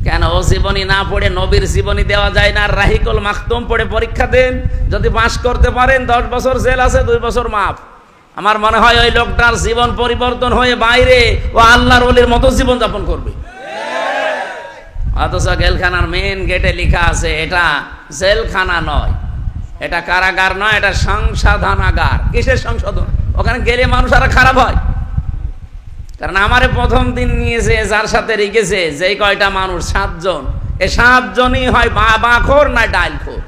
কেন ও জীবনী না পড়ে নবীর জীবনী দেওয়া যায় না? রাহিকুল মাখতুম পড়ে পরীক্ষা দেন, যদি পাস করতে পারেন 10 বছর জেল আছে, 2 বছর মাফ। আমার মনে হয় ওই লোকটার জীবন পরিবর্তন হয়ে বাইরে ও আল্লাহর ওলির মতো জীবন যাপন করবে। অথচ জেলখানার মেন গেটে লেখা আছে এটা জেলখানা নয়, এটা কারাগার নয়, এটা সংশোধনাগার। কিসের সংশোধন? ওখানে গেলে মানুষ আরো খারাপ হয়। কারণ আমারে প্রথম দিন নিয়েছে, যার সাথে রেখেছে যেই কয়টা মানুষ, 7 জন, এই 7 জনই হয় বাঁখোর না ডাইলখোর।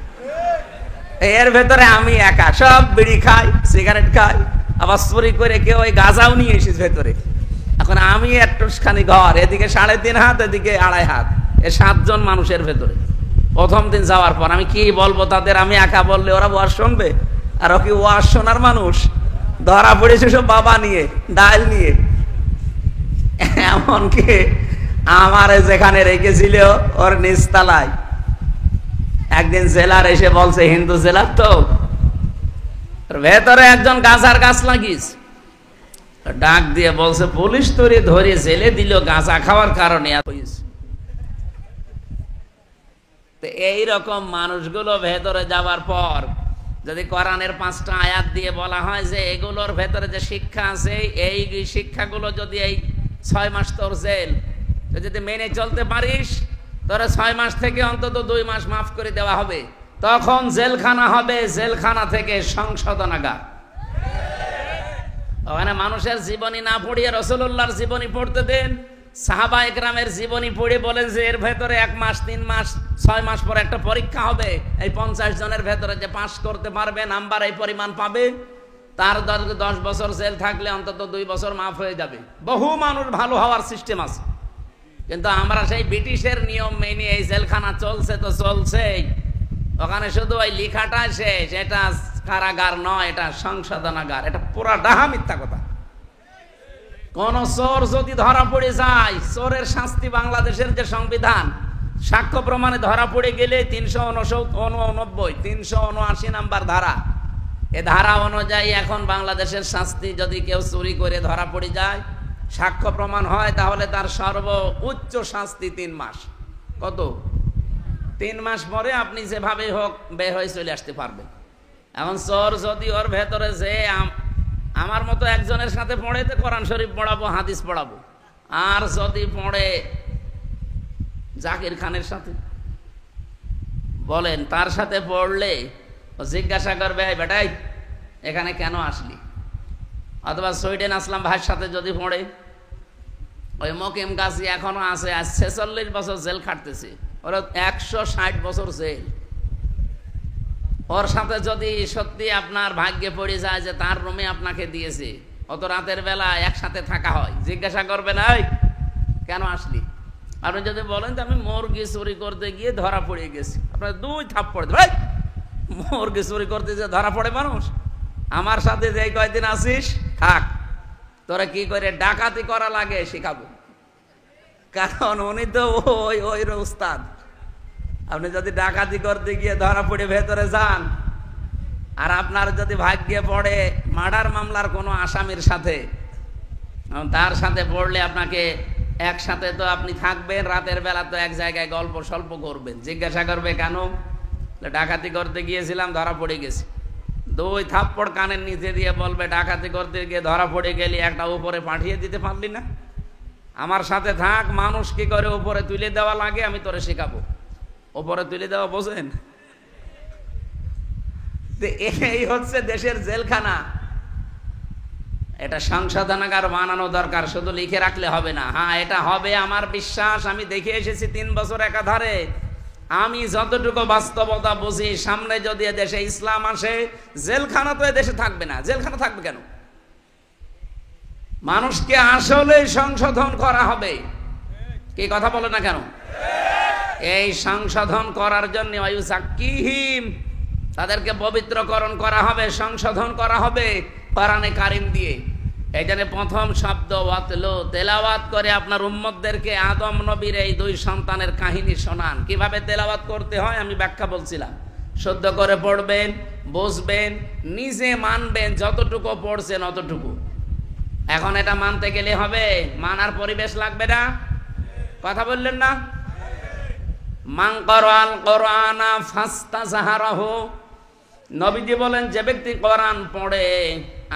এর ভেতরে আমি একা, সব বিড়ি খাই, সিগারেট খাই, আবার চুরি করে কেউ ওই গাঁজাও নিয়ে এসেছে ভেতরে। এখন আমি একটুখানি ঘর, এদিকে 3.5 হাত, এদিকে 2.5 হাত, এই 7 জন মানুষের ভেতরে। প্রথম দিন যাওয়ার পর আমি কি বলবো তাদের? আমি একা বললে ওরা ওয়াজ শুনবে? আর ও কি ওয়াজ শোনার মানুষ? ধরা পড়েছে সব বাবা নিয়ে, ডাইল নিয়ে। এমনকি আমারে যেখানে রেখেছিল ওর নিচতলায় একদিন জেলার এসে বলছে, হিন্দু জেলার তো, ভেতরে একজন গাঁজার গাছ লাগিস, ডাক দিয়ে বলছে পুলিশ তোরে ধরে জেলে দিল গাঁজা খাওয়ার কারণে। তো এইরকম মানুষগুলো ভেতরে যাওয়ার পর যদি কোরআনের 5টা আয়াত দিয়ে বলা হয় যে এগুলোর ভেতরে যে শিক্ষা আছে, এই শিক্ষাগুলো যদি এই 6 মাস তোর জেল, যদি মেনে চলতে পারিস, তোর 6 মাস থেকে অন্তত 2 মাস মাফ করে দেওয়া হবে। তখন জেলখানা হবে, জেলখানা থেকে সংশোধনাগার। ওখানে মানুষের জীবনী না পড়িয়ে রাসূলুল্লাহর জীবনী পড়তে দেন। সাহাবা একরামের জীবনী পড়ে বলেন যে এর ভেতরে 1 মাস, 3 মাস, 6 মাস পর একটা পরীক্ষা হবে। এই 50 জনের ভেতরে যে পাস করতে পারবে, নাম্বার এই পরিমাণ পাবে, তার 10 বছর জেল থাকলে অন্তত 2 বছর মাফ হয়ে যাবে। বহু মানুষ ভালো হওয়ার সিস্টেম আছে, কিন্তু আমরা সেই ব্রিটিশের নিয়ম মেনে এই জেলখানা চলছে তো চলছেই। ওখানে শুধু ওই লেখাটা শেষ, এটা কারাগার নয়, এটা সংশোধনাগার। এটা পুরা ডাহা মিথ্যা কথা। কোন চোর যদি ধরা পড়ে যায়, চোরের শাস্তি বাংলাদেশের যে সংবিধান, সাক্ষ্য প্রমাণে ধরা পড়ে গেলে 389, 379 নাম্বার ধারা, এ ধারা অনুযায়ী এখন বাংলাদেশের শাস্তি, যদি কেউ চুরি করে ধরা পড়ে যায়, সাক্ষ্য প্রমাণ হয়, তাহলে তার সর্বোচ্চ শাস্তি 3 মাস। কত? 3 মাস পরে আপনি যেভাবে হোক বের হয়ে চলে আসতে পারবেন। এখন চোর যদি ওর ভেতরে যে আমার মতো একজনের সাথে পড়ে, তো কোরআন শরীফ পড়াবো, হাদিস পড়াবো। আর যদি পড়ে জাকির খানের সাথে, বলেন তার সাথে পড়লে ও জিজ্ঞাসা করবে, বেটাই এখানে কেন আসলি? অথবা সুইডেন আসলাম ভাইয়ের সাথে যদি পড়ে, ওই মকিম গাছি এখনো আছে, আজ 46 বছর জেল খাটতেছে, ওরা 160 বছর জেল। ওর সাথে যদি সত্যি আপনার ভাগ্যে পড়ে যায় যে তার রুমে আপনাকে দিয়েছে, অত রাতের বেলা একসাথে থাকা হয়, জিজ্ঞাসা করবে না কেন আসলি? আপনি যদি বলেন যে আমি মুরগি চুরি করতে গিয়ে ধরা পড়ে গেছি, আপনার 2 থাপ্পড় দেবে। মুরগি চুরি করতে যে ধরা পড়ে মানুষ, আমার সাথে যে কয়দিন আসিস থাক, তোরা কি করে ডাকাতি করা লাগে শিখাবো। কারণ উনি তো ওই উস্তাদ। আপনি যদি ডাকাতি করতে গিয়ে ধরা পড়ে ভেতরে যান, আর আপনার যদি ভাগ্যে পড়ে মার্ডার মামলার কোনো আসামির সাথে, তার সাথে পড়লে আপনাকে একসাথে তো আপনি থাকবেন, রাতের বেলা তো এক জায়গায় গল্প স্বল্প করবেন। জিজ্ঞাসা করবে কেন? ডাকাতি করতে গিয়েছিলাম, ধরা পড়ে গেছি। 2 থাপ্পড় কানের নিচে দিয়ে বলবে, ডাকাতি করতে গিয়ে ধরা পড়ে গেলি, একটা উপরে পাঠিয়ে দিতে পারলি না? আমার সাথে থাক, মানুষ কি করে উপরে তুলে দেওয়া লাগে আমি তোরে শেখাবো। উপরে তুলে দেওয়া বোঝেন? এই হচ্ছে দেশের জেলখানা। এটা সংশোধনাগার বানানো দরকার, শুধু লিখে রাখলে হবে না। হ্যাঁ, এটা হবে আমার বিশ্বাস। আমি দেখে এসেছি 3 বছর একাধারে। আমি যতটুকু বাস্তবতা বুঝি, সামনে যদি দেশে ইসলাম আসে, জেলখানা তো দেশে থাকবে না। জেলখানা থাকবে কেন? মানুষকে আসলে সংশোধন করা হবে। কি কথা বলে না কেন? এই সংশোধন করার জন্য ওয়ায়ুযাক্কিহিম, তাদেরকে পবিত্রকরণ করা হবে, সংশোধন করা হবে কোরআনে কারিম দিয়ে। এই জন্য প্রথম শব্দ ওয়াতলু, তেলাওয়াত করে আপনার উম্মতদেরকে আদম নবীর এই 2 সন্তানের কাহিনী শোনান। কিভাবে তেলাওয়াত করতে হয় আমি ব্যাখ্যা বলছিলাম। শুদ্ধ করে পড়বেন, বুঝবেন, নিজে মানবেন, যতটুকু পড়ছেন অতটুকু। এখন এটা মানতে গেলে হবে, মানার পরিবেশ লাগবে না? কথা বললেন না? মান ক্বারাআল কোরআনা ফাস্তাযহারাহু, নবীজি বলেন যে ব্যক্তি কোরআন পড়ে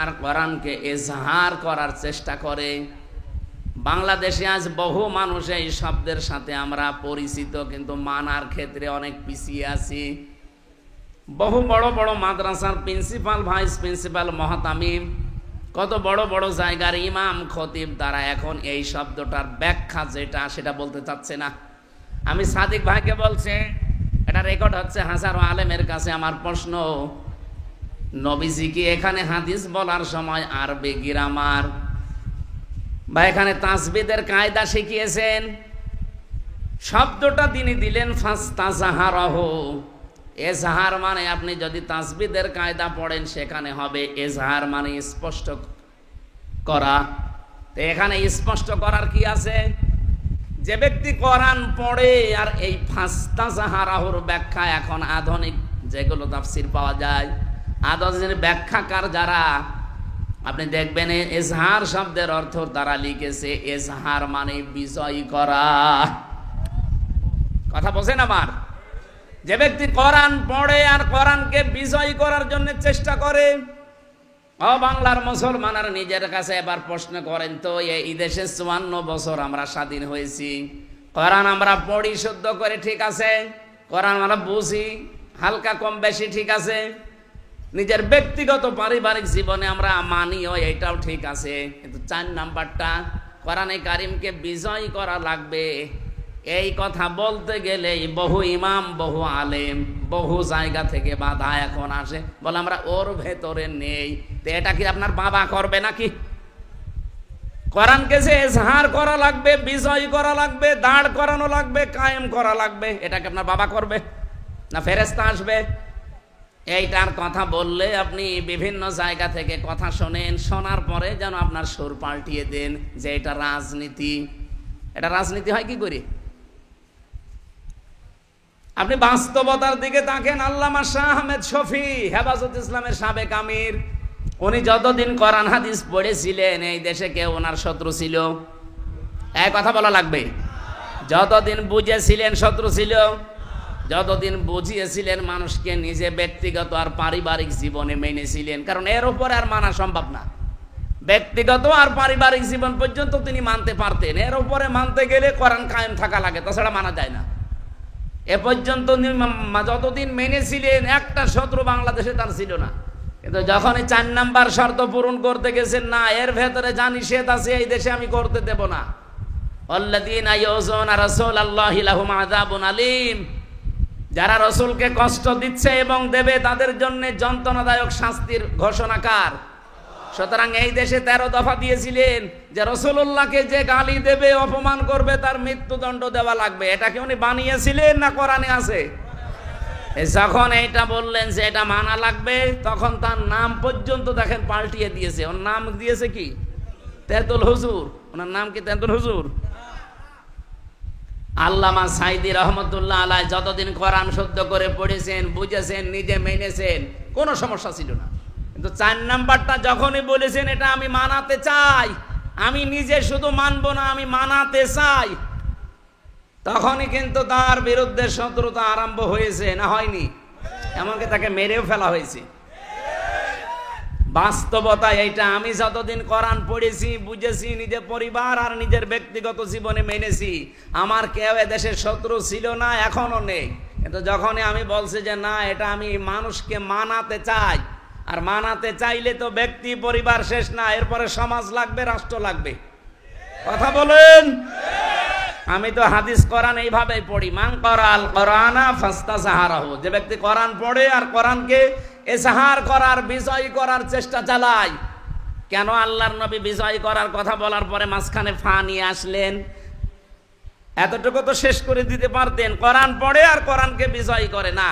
আর কোরআনকে এজহার করার চেষ্টা করে। বাংলাদেশে আজ বহু মানুষ এই শব্দের সাথে আমরা পরিচিত, কিন্তু মানার ক্ষেত্রে অনেক পিছিয়ে আছি। বহু বড় বড় মাদ্রাসার প্রিন্সিপাল, ভাইস প্রিন্সিপাল, মহাতামিম, কত বড় বড় জায়গার ইমাম, খতিব, তারা এখন এই শব্দটার ব্যাখ্যা যেটা সেটা বলতে চাচ্ছে না। আমি সাদিক ভাইকে বলছি, এটা রেকর্ড হচ্ছে হাজারো আলেমের কাছে। আমার প্রশ্ন, নবীজি কি এখানে হাদিস বলার সময় আরবি গ্রামার বা এখানে তাসবিদের কায়দা শিখিয়েছেন? শব্দটা তিনি দিলেন ফাস্তাযহারাহু। এজহার মানে আপনি যদি তাসবিদের কায়দা পড়েন সেখানে হবে এজহার মানে স্পষ্ট করা। তো এখানে স্পষ্ট করার কি আছে? যে ব্যক্তি কোরআন পড়ে আর এই ফাস্তাযহারাহুর ব্যাখ্যা এখন আধুনিক যেগুলো তাফসীর পাওয়া যায়, আধুনিক ব্যাখ্যাকার যারা, আপনি দেখবেন এজহার শব্দের অর্থ তারা লিখেছে এজহার মানে বিজয় করা। কথা বলছেন আমার? যে ব্যক্তি কোরআন পড়ে আর কোরআনকে বিজয় করার জন্য চেষ্টা করে। ও বাংলার মুসলমান, আর নিজের কাছে এবার প্রশ্ন করেন তো, এই দেশে 54 বছর আমরা স্বাধীন হয়েছি, কোরআন আমরা পড়ি শুদ্ধ করে, ঠিক আছে, কোরআন আমরা বুঝি হালকা কম বেশি, ঠিক আছে, নিজের ব্যক্তিগত পারিবারিক জীবনে আমরা মানিও, এটাও ঠিক আছে, কিন্তু 4 নাম্বারটা কোরআনে কারিমকে বিজয় করা লাগবে, এই কথা বলতে গেলেই বহু ইমাম, বহু আলেম, বহু জায়গা থেকে বাধা এখন আসে, বলে আমরা ওর ভেতরে নেই। তো এটা কি আপনার বাবা করবে নাকি? কোরআনকে যে এজহার করা লাগবে, বিজয় করা লাগবে, দাঁড় করানো লাগবে, কায়েম করা লাগবে, এটাকে আপনার বাবা করবে না ফেরেশতা আসবে? এইটার কথা বললে আপনি বিভিন্ন জায়গা থেকে কথা শোনেন, শোনার পরে যেন আপনার সুর পাল্টিয়ে দেন যে এটা রাজনীতি। এটা রাজনীতি হয় কি করে? আপনি বাস্তবতার দিকে তাকেন। আল্লামা শাহ আহমেদ শফি, হেফাজত ইসলামের সাবেক আমির, উনি যতদিন কোরআন হাদিস পড়েছিলেন এই দেশে কেউ ওনার শত্রু ছিল? এই কথা বলা লাগবে। যতদিন বুঝেছিলেন শত্রু ছিল, যতদিন বুঝিয়েছিলেন মানুষকে নিজে ব্যক্তিগত আর পারিবারিক জীবনে মেনেছিলেন, কারণ এর উপরে আর মানা সম্ভব না। ব্যক্তিগত আর পারিবারিক জীবন পর্যন্ত তিনি মানতে পারতেন, এর উপরে মানতে গেলে কোরআন কায়েম থাকা লাগে, তাছাড়া মানা যায় না। এ পর্যন্ত যতদিন মেনেছিলেন একটা শত্রু বাংলাদেশে তার ছিল না, কিন্তু যখনই 4 নাম্বার শর্ত পূরণ করতে গেছেন, না এর ভেতরে যা নিষেধ আছে এই দেশে আমি করতে দেব না, আল্লাযীনা ইউযুনা রাসূলাল্লাহি লাহুম আযাবুন আলীম, যারা রসুলকে কষ্ট দিচ্ছে এবং দেবে তাদের জন্য যন্ত্রণাদায়ক শাস্তির ঘোষণাকার। সুতরাং এই দেশে 13 দফা দিয়েছিলেন যে রসুল্লাহকে যে গালি দেবে, অপমান করবে তার মৃত্যুদণ্ড দেওয়া লাগবে। এটা কি উনি বানিয়েছিলেন না কোরআনে আছে? যখন এইটা বললেন যে এটা মানা লাগবে, তখন তার নাম পর্যন্ত দেখেন পাল্টিয়ে দিয়েছে। ওর নাম দিয়েছে কি? তেঁতুল হুজুর। ওনার নাম কি তেঁতুল হুজুর? আল্লামা সাইদি রহমতুল্লাহ আলাইহি যতদিন কোরআন শুদ্ধ করে পড়েছেন, বুঝেছেন, নিজে মেনেছেন, কোনো সমস্যা ছিল না। কিন্তু 4 নাম্বারটা যখনই বলেছেন এটা আমি মানাতে চাই, আমি নিজে শুধু মানবো না, আমি মানাতে চাই, তখনই কিন্তু তার বিরুদ্ধে শত্রুতা আরম্ভ হয়েছে, না হয়নি? এমনকি তাকে মেরেও ফেলা হয়েছে। বাস্তবতা এইটা। আমি যতদিন কোরআন পড়েছি, বুঝেছি, নিজের পরিবার আর নিজের ব্যক্তিগত জীবনে মেনেছি, আমার কেউ এদেশের শত্রু ছিল না, এখনো নেই। কিন্তু যখনই আমি বলছি যে না, এটা আমি মানুষকে মানাতে চাই, আর মানাতে চাইলে তো ব্যক্তি পরিবার শেষ না, এরপরে সমাজ লাগবে, রাষ্ট্র লাগবে। কথা বলেন। আমি তো হাদিস কোরআন এইভাবেই পড়ি, মান করাল কোরআনা ফাস্তাজাহারাহু, যে ব্যক্তি কোরআন পড়ে আর কোরআনকে এজাহার করার, বিজয় করার চেষ্টা চালায়। কেন আল্লাহর নবী বিজয় করার কথা বলার পরে মাঝখানে ফা নিয়ে আসলেন? এতটুকু তো শেষ করে দিতে পারতেন, কোরআন পড়ে আর কোরআনকে বিজয় করে না।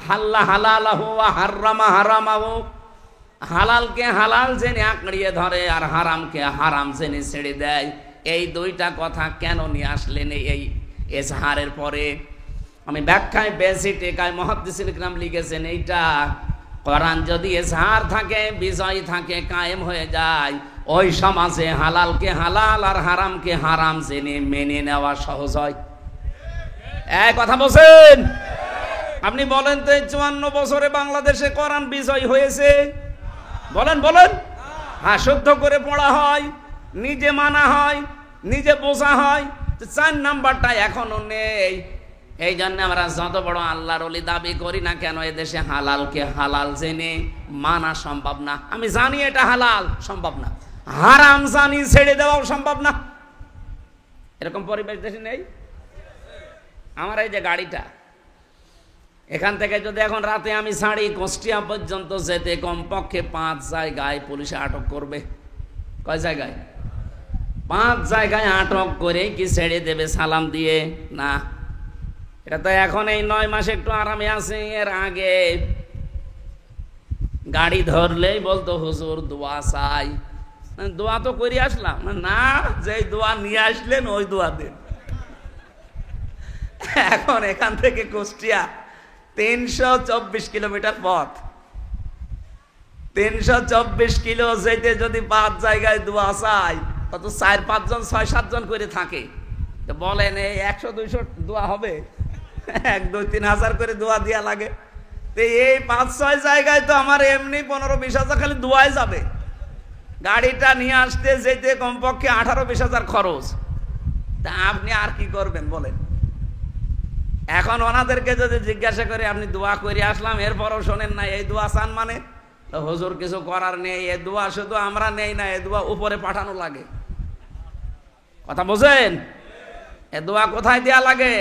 হাল্লা হালালাহু ওয়া হাররামা হারামাহু, হালালকে হালাল জেনে আঁকড়িয়ে ধরে আর হারামকে হারাম জেনে ছেড়ে দেয়। এই দুইটা কথা কেন নিয়ে আসলেন এই এজহারের পরে? আমি ব্যাখ্যায় পেয়েছি, টেকায় মুহাদ্দিসিন ইকরাম লিখেছেন এইটা, কোরআন যদি এজহার থাকে, বিজয় থাকে, কায়েম হয়ে যায়, ওই সমাজে হালালকে হালাল আর হারামকে হারাম জেনে মেনে নেওয়া সহজ হয়। এক কথা বলছেন? আপনি বলেন তো, 54 বছরে বাংলাদেশে কোরআন বিজয় হয়েছে? বলেন বলেন। হ্যাঁ, শুদ্ধ করে পড়া হয়, নিজে মানা হয়, নিজে বোঝা হয়। 4 নাম্বারটা এখনো নেই। এই জন্য আমরা যত বড় আল্লাহর ওলি দাবি করি না কেন, এদেশে হালালকে হালাল জেনে মানা সম্ভব না। আমি জানি এটা হালাল, সম্ভব না। হারাম জানি, ছেড়ে দেওয়াও সম্ভব না। এরকম পরিবেশ দেশে নেই। আমার এই যে গাড়িটা, এখান থেকে যদি এখন রাতে আমি ছাড়ি, কুষ্টিয়া পর্যন্ত যেতে কমপক্ষে 5 জায়গায় পুলিশে আটক করবে। কয় জায়গায়? 5 জায়গায় আটক করে কি ছেড়ে দেবে সালাম দিয়ে? না। এটা তো এখন এই 9 মাস একটু আরামে আছে। এর আগে গাড়ি ধরলেই বলতো হুজুর দোয়া চাই। দোয়া তো করে আসলাম না, যে দোয়া নিয়ে আসলেন ওই দোয়া দেন। এখন এখান থেকে কুষ্টিয়া 324 কিলোমিটার পথ, 324 কিলো যেতে যদি 5 জায়গায় দোয়া চাই, তত 4-5 জন 6-7 জন করে থাকে। তো বলেন এই 100-200 দোয়া হবে? 1-2-3 হাজার করে দোয়া দেওয়া লাগে। তো এই 5-6 জায়গায় তো আমার এমনি 15-20 হাজার খালি দোয়ায় যাবে। গাড়িটা নিয়ে আসতে যেতে কমপক্ষে 18-20 হাজার খরচ। তা আপনি আর কি করবেন বলেন? এখন ওনাদেরকে যদি জিজ্ঞাসা করে আপনি দোয়া করে আসলাম, এরপরও শোনেন না এই দোয়া চান, মানে তো হুজুর কিছু করার নেই, এ দোয়া শুধু আমরা নেই না, এ দোয়া উপরে পাঠানো লাগে। কথা বোঝেন? এ দোয়া কোথায় দেয়া লাগে?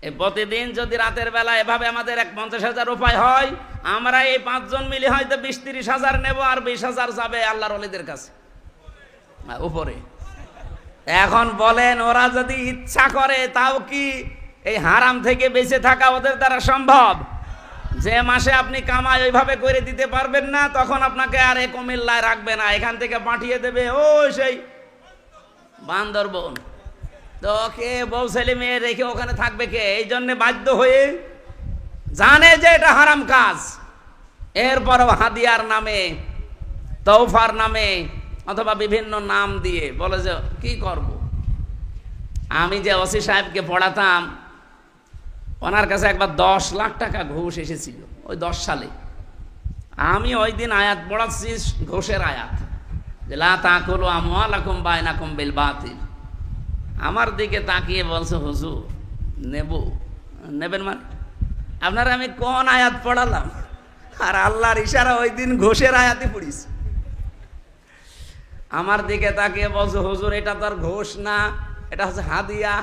এই প্রতিদিন যদি রাতের বেলা এভাবে আমাদের 50,000 উপায় হয়, আমরা এই 5 জন মিলে হয়তো 20-30 হাজার নেব, আর 20 হাজার যাবে আল্লাহর ওলিদের কাছে উপরে। এখন বলেন, ওরা যদি ইচ্ছা করে তাও কি এই হারাম থেকে বেঁচে থাকা ওদের দ্বারা সম্ভব? যে মাসে আপনি কামাই ওইভাবে করে দিতে পারবেন না, তখন আপনাকে আর এই কুমিল্লায় রাখবে না, এখান থেকে পাঠিয়ে দেবে ও সেই বান্দরবন। তো কে বউ ছেলে মেয়ে রেখে ওখানে থাকবে কে? এই জন্য বাধ্য হয়ে জানে যে এটা হারাম কাজ, এরপরও হাদিয়ার নামে, তৌফার নামে অথবা বিভিন্ন নাম দিয়ে বলে যে কি করব। আমি যে ওসি সাহেবকে পড়াতাম, ওনার কাছে একবার 10 লাখ টাকা ঘুষ এসেছিল ওই 10 সালে। আমি ওই দিন আয়াত পড়াচ্ছি, ঘুষের আয়াত, যে লা তাকুলু আমওয়ালাকুম বাইনাকুম বিল বাতিল। আমার দিকে তাকিয়ে বলছে হুজুর নেবেন মানে? আপনারা আমি কোন আয়াত পড়ালাম? আর আল্লাহর ইশারা ওই দিন ঘুষের আয়াতই পড়িস। আমার দিকে তাকিয়ে বলছে হুজুর এটা তো আর ঘুষ না, এটা হচ্ছে হাদিয়া।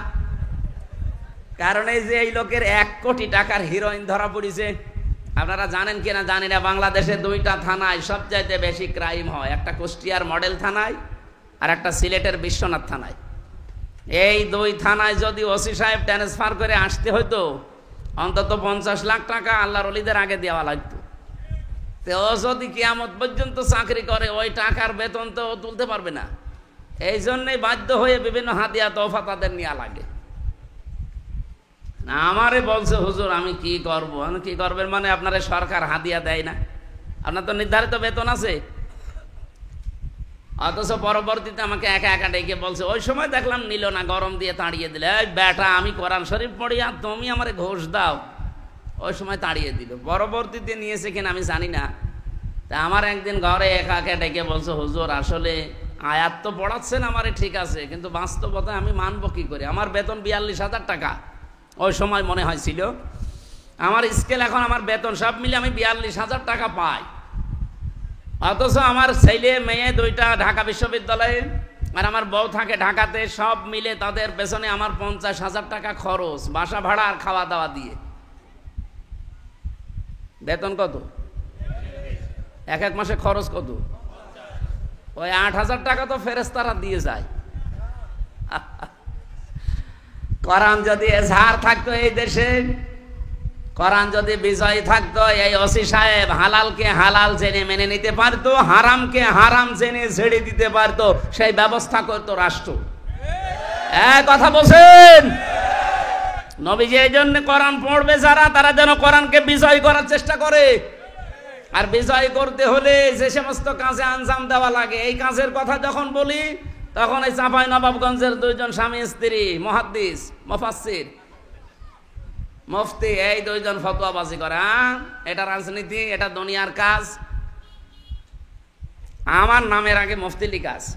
কারণ এই যে এই লোকের 1 কোটি টাকার হিরোইন ধরা পড়েছে। আপনারা জানেন কিনা জানি না, বাংলাদেশে 2টা থানায় সবচাইতে বেশি ক্রাইম হয়, একটা কুষ্টিয়ার মডেল থানায় আর একটা সিলেটের বিশ্বনাথ থানায়। এই 2 থানায় যদি ওসি সাহেব ট্রান্সফার করে আসতে হইতো, অন্তত 50 লাখ টাকা আল্লাহর ওলিদের আগে দেওয়া লাগতো। তো ও যদি কিয়ামত পর্যন্ত চাকরি করে, ওই টাকার বেতন তো ও তুলতে পারবে না। এই জন্যই বাধ্য হয়ে বিভিন্ন হাদিয়া তোফা তাদের নেওয়া লাগে। আমারে বলছে হুজুর আমি কি করব, আমি কি করবেন মানে আপনার সরকার হাদিয়া দেয় না, আপনার তো নির্ধারিত বেতন আছে। অথচ পরবর্তীতে আমাকে একা একা ডেকে বলছে, ওই সময় দেখলাম নিল না, গরম দিয়ে তাড়িয়ে দিলে। এই বেটা আমি কোরআন শরীফ পড়ি আর তুমি আমারে ঘুষ দাও, ওই সময় তাড়িয়ে দিল। পরবর্তীতে নিয়েছে কিনা আমি জানি না। তা আমার একদিন ঘরে একা একা ডেকে বলছে, হুজুর আসলে আয়াত তো পড়াচ্ছেন আমারে ঠিক আছে, কিন্তু বাস্তবতায় আমি মানবো কি করে, আমার বেতন 42,000 টাকা ওই সময় মনে হয়েছিল। আমার স্কেল এখন আমার বেতন সব মিলে আমি 42,000 টাকা পাই। অথচ আমার ছেলে মেয়ে দুইটা ঢাকা বিশ্ববিদ্যালয়ে, আর আমার বউ থাকে ঢাকাতে, সব মিলে তাদের পেছনে আমার 50,000 টাকা খরচ, বাসা ভাড়া আর খাওয়া দাওয়া দিয়ে। বেতন কত? এক এক মাসে খরচ কত? ওই 8,000 টাকা তো ফেরেশতারা দিয়ে যায়। কোরআন যদি এজাহার থাকতো এই দেশে, কোরআন যদি বিজয় থাকতো, এই ওসি সাহেব হালালকে হালাল জেনে মেনে নিতে পারতো, হারামকে হারাম জেনে ছেড়ে দিতে পারতো, সেই ব্যবস্থা করতো রাষ্ট্র। কথা বলছেন? নবীজি এই জন্য কোরআন পড়বে যারা, তারা যেন কোরআনকে বিজয় করার চেষ্টা করে। আর বিজয় করতে হলে যে সমস্ত কাজে আঞ্জাম দেওয়া লাগে, এই কাজের কথা যখন বলি তখন এই চাঁপাই নবাবগঞ্জের দুইজন স্বামী স্ত্রী মুহাদ্দিস, মুফাসসির, মুফতি, এই দুইজন ফতোয়াবাজি করে। এটা রাজনীতি, এটা দুনিয়ার কাজ। আমার নামের আগে মুফতি লিখা আছে,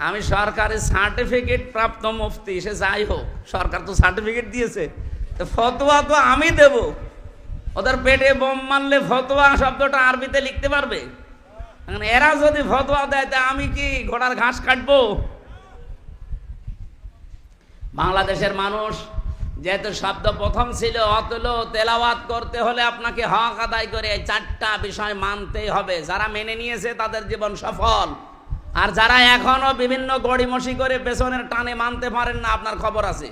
আমি সরকারি সার্টিফিকেট প্রাপ্ত মুফতি। সে যাই হোক, সরকার তো সার্টিফিকেট দিয়েছে, তো ফতোয়া তো আমি দেব। ওদের পেটে বোম মারলে ফতোয়া শব্দটা আরবিতে লিখতে পারবে? এরা যদি ফতোয়া দেয় তা আমি কি ঘোড়ার ঘাস কাটবো? বাংলাদেশের মানুষ যেহেতু শব্দ প্রথম ছিল, অতল তেলাওয়াত করতে হলে আপনাকে হক আদায় করে 4টা বিষয় মানতেই হবে। যারা মেনে নিয়েছে তাদের জীবন সফল, আর যারা এখনো বিভিন্ন গড়িমসি করে পেছনের টানে মানতে পারেন না, আপনার খবর আছে।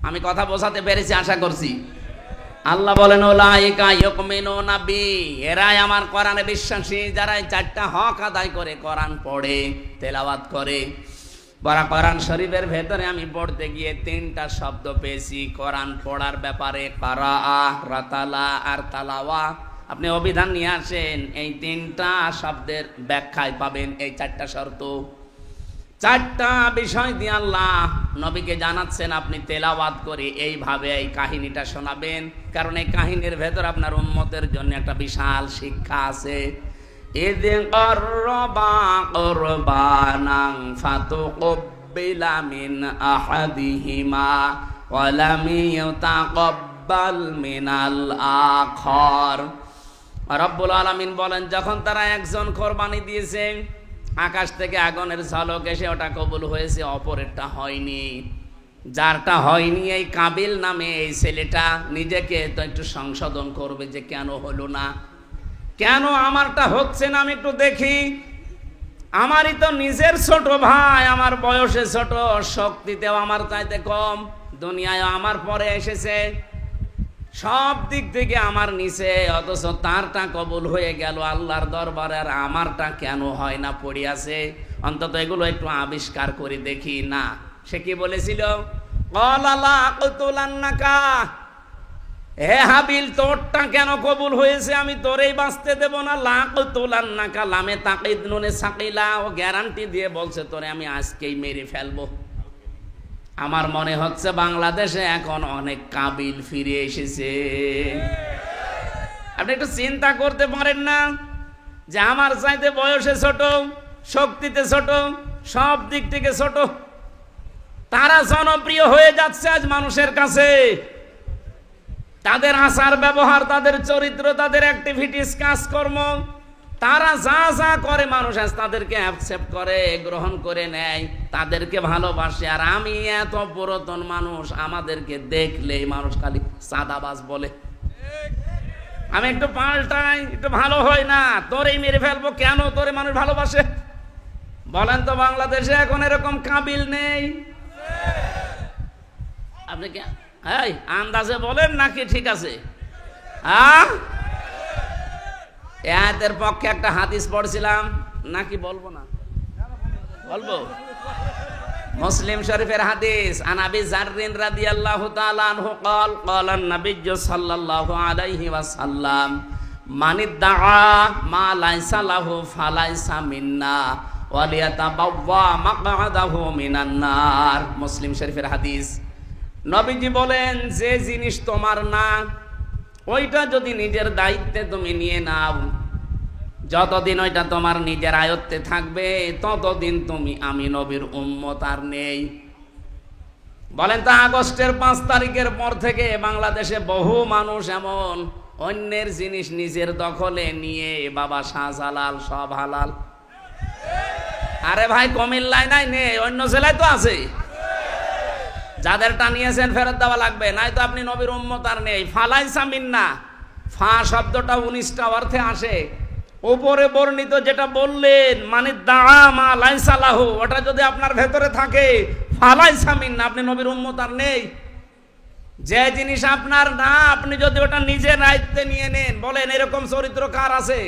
আমি কথা বোঝাতে পেরেছি আশা করছি। আল্লাহ বলেন, উলাইকা ইউমিনুনা বি, এরাই আমার কোরআনে বিশ্বাসী, যারা 4টা হক আদায় করে, কোরআন পড়ে, তেলাওয়াত করে। পড়া কোরআন শরীফের ভেতরে আমি পড়তে গিয়ে 3টা শব্দ পেয়েছি কোরআন পড়ার ব্যাপারে, কারাআ, রাতালা আর তালাওয়া। আপনি অভিধান নিয়ে আসেন, এই 3টা শব্দের ব্যাখ্যায় পাবেন এই 4টা শর্ত। 4টা বিষয় দিয়ে আল্লাহ নবীকে জানাচ্ছেন, আপনি তেলাওয়াত করে এইভাবে এই কাহিনীটা শোনাবেন, কারণ এই কাহিনীর ভেতর আপনার উম্মতের জন্য একটা বিশাল শিক্ষা আছে। ইয ক্বাররাবা কুরবানান ফাতুকবিলা মিন আহাদিহিমা ওয়া লাম ইউতাকাব্বাল মিনাল আখার। রব্বুল আলামিন বলেন, যখন তারা একজন কোরবানি দিয়েছে, আকাশ থেকে আগুনের ঝলক এসে ওটা কবুল হয়েছে, অপরেরটা হয়নি। যারটা হয়নি, এই কাবিল নামে এই ছেলেটা নিজেকে তো একটু সংশোধন করবে যে কেন হলো না, কেন আমারটা হচ্ছে না, আমি একটু দেখি। আমারই তো নিজের ছোট ভাই, আমার বয়সে ছোট, শক্তিতেও আমার চাইতে কম, দুনিয়ায় আমার পরে এসেছে, সব দিক থেকে আমার নিচে, অথচ তারটা কবুল হয়ে গেল আল্লাহর দরবারে, আর আমারটা কেন হয় না, পড়ে আছে। অন্তত এগুলো একটু আবিষ্কার করে দেখি না। সে কি বলেছিল? ক্বালা লা আকতুলান্নাকা, হে হাবিল, তোরটা কেন কবুল হয়েছে, আমি তোরেই বাঁচতে দেব না। লা আকতুলান্নাকা, লামে তাকিদ নুনে সাকিলা, ও গ্যারান্টি দিয়ে বলছে তোরে আমি আজকেই মেরে ফেলবো। আমার মনে হচ্ছে বাংলাদেশে এখন অনেক কাবিল ফিরে এসেছে। আপনি একটু চিন্তা করতে পারেন না যে আমার চাইতে বয়সে ছোট, শক্তিতে ছোট, সব দিক থেকে ছোট, তারা জনপ্রিয় হয়ে যাচ্ছে আজ মানুষের কাছে। তাদের আচার ব্যবহার, তাদের চরিত্র, তাদের অ্যাক্টিভিটিস, কাজকর্ম, তারা যা যা করে মানুষ আজ তাদেরকে অ্যাকসেপ্ট করে, গ্রহণ করে নেয়, তাদেরকে ভালোবাসে। আর আমি এত পুরাতন মানুষ, আমাদেরকে দেখলেই মানুষ খালি সাদাবাজ বলে। আমি একটু পাল্টাই, একটু ভালো হয় না, তোরেই মেরে ফেলবো। কেন? তোরে মানুষ ভালোবাসে। বলেন তো বাংলাদেশে এখন এরকম কাবিল নেই? আপনি কি আন্দাজে বলেন নাকি ঠিক আছে? এর পক্ষে একটা হাদিস পড়ছিলাম, নাকি বলবো না? বলবো। মুসলিম শরীফের হাদিস, আন আবি যাররিন রাদিয়াল্লাহু তাআলা আনহু قال قال النبي صلى الله عليه وسلم من ادعى ما ليس له فليس منا ওয়ালিয়াতাবাওয়া মাকআদাহু মিনান নার। মুসলিম শরীফের হাদিস। নবীজি বলেন, যে জিনিস তোমার না ওইটা যদি নিজের দায়িত্বে তুমি নিয়ে নাও, যতদিন ওইটা তোমার নিজের আয়ত্তে থাকবে ততদিন তুমি আমি নবীর উম্মত আর নেই। বলেন তো, আগস্টের 5 তারিখের পর থেকে বাংলাদেশে বহু মানুষ এমন অন্যের জিনিস নিজের দখলে নিয়ে বাবা শাহজালাল সব হালাল। আরে ভাই, কুমিল্লায় নাই নেই, অন্য জেলায় তো আছে। যাদেরটা নিয়েছেন ফেরত দেওয়া লাগবে, নাই তো আপনি নবীর উম্মত আর নেই। ফালাইসা মিন্না, ফা শব্দটা 19টা অর্থে আসে। উপরে বর্ণিত যেটা বললেন মানে দামা লাইসা লাহু, ওটা যদি আপনার ভেতরে থাকে ফালাইসা মিন্না, আপনি নবীর উম্মত আর নেই। যে জিনিস আপনার না, আপনি যদি ওটা নিজের দায়িত্বে নিয়ে নেন, বলেন এরকম চরিত্র কার আছে?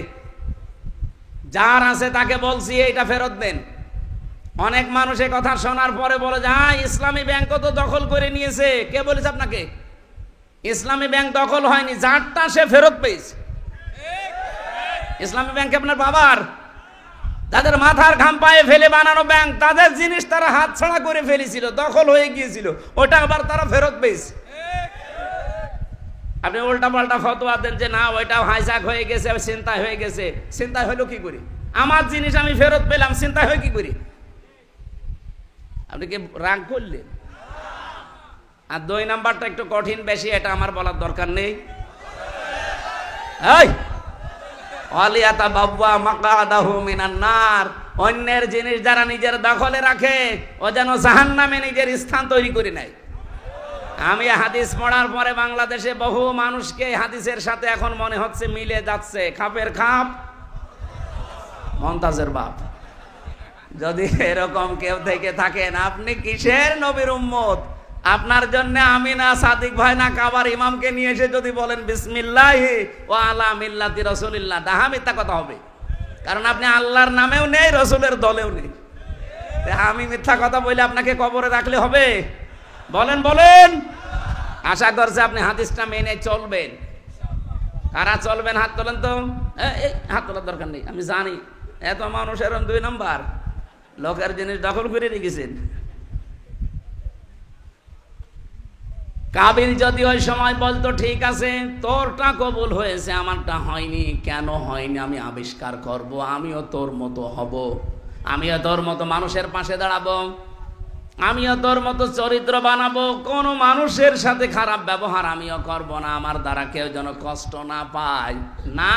যার আছে তাকে বলছি এইটা ফেরত দেন। অনেক মানুষ এই কথা শোনার পরে বলে যে হ্যাঁ, ইসলামী ব্যাংক তো দখল করে নিয়েছে। কে বলেছে আপনাকে? ইসলামী ব্যাংক দখল হয়নি, যারটা সে ফেরত পেয়েছে। ইসলামী ব্যাংক আপনার বাবার, তাদের মাথার ঘাম পায়ে ফেলে বানানো ব্যাংক, তাদের জিনিস তারা হাতছাড়া করে ফেলেছিল, দখল হয়ে গিয়েছিল, ওটা আবার তারা ফেরত পেয়েছে। আপনি উল্টা পাল্টা ফতোয়া দেন যে না, ওইটাও হাইজাক হয়ে গেছে, চিন্তায় হয়ে গেছে। চিন্তায় হলো কি করে? আমার জিনিস আমি ফেরত পেলাম, চিন্তায় হয়ে কি করি? আপনি কি রাগ করলেন? আর 2 নাম্বারটা একটু কঠিন বেশি, এটা আমার বলার দরকার নেই। ওয়ালিয়াতাবাওয়া মাকআদাহু মিনান নার, অন্যের জিনিস যারা নিজের দখলে রাখে ও যেন জাহান্নামে নিজের স্থান তৈরি করে নেয়। আমি হাদিস পড়ার পরে বাংলাদেশে বহু মানুষকে হাদিসের সাথে এখন মনে হচ্ছে মিলে যাচ্ছে। খাপের খাপ মমতাজের বাপ। যদি এরকম কেউ থেকে থাকেন, আপনি কিসের নবীর উম্মত? আপনার জন্য আমি না সাদিক ভাই না কাবার ইমামকে নিয়ে এসে যদি বলেন বিসমিল্লাহি ওয়া আলা মিল্লাতি রাসূলিল্লাহ, ডাহা মিথ্যা কথা হবে। কারণ আপনি আল্লাহর নামেও নেই, রসুলের দলেও নেই। আমি মিথ্যা কথা বলে আপনাকে কবরে রাখলে হবে? বলেন বলেন। আশা করছে আপনি হাদিসটা মেনে চলবেন। কারা চলবেন হাত তোলেন তো। এই হাত তোলার দরকার নেই, আমি জানি এত মানুষ এরকম 2 নাম্বার লোকের জিনিস দখল করে রেখেছেন। কাবিল যদি ওই সময় বলতো ঠিক আছে, তোরটা কবুল হয়েছে, আমারটা হয়নি, কেন হয়নি আমি আবিষ্কার করব, আমিও তোর মতো হব, আমিও তোর মতো মানুষের পাশে দাঁড়াবো, আমিও তোর মতো চরিত্র বানাবো, কোনো মানুষের সাথে খারাপ ব্যবহার আমিও করব না, আমার দ্বারা কেউ যেন কষ্ট না পায়। না,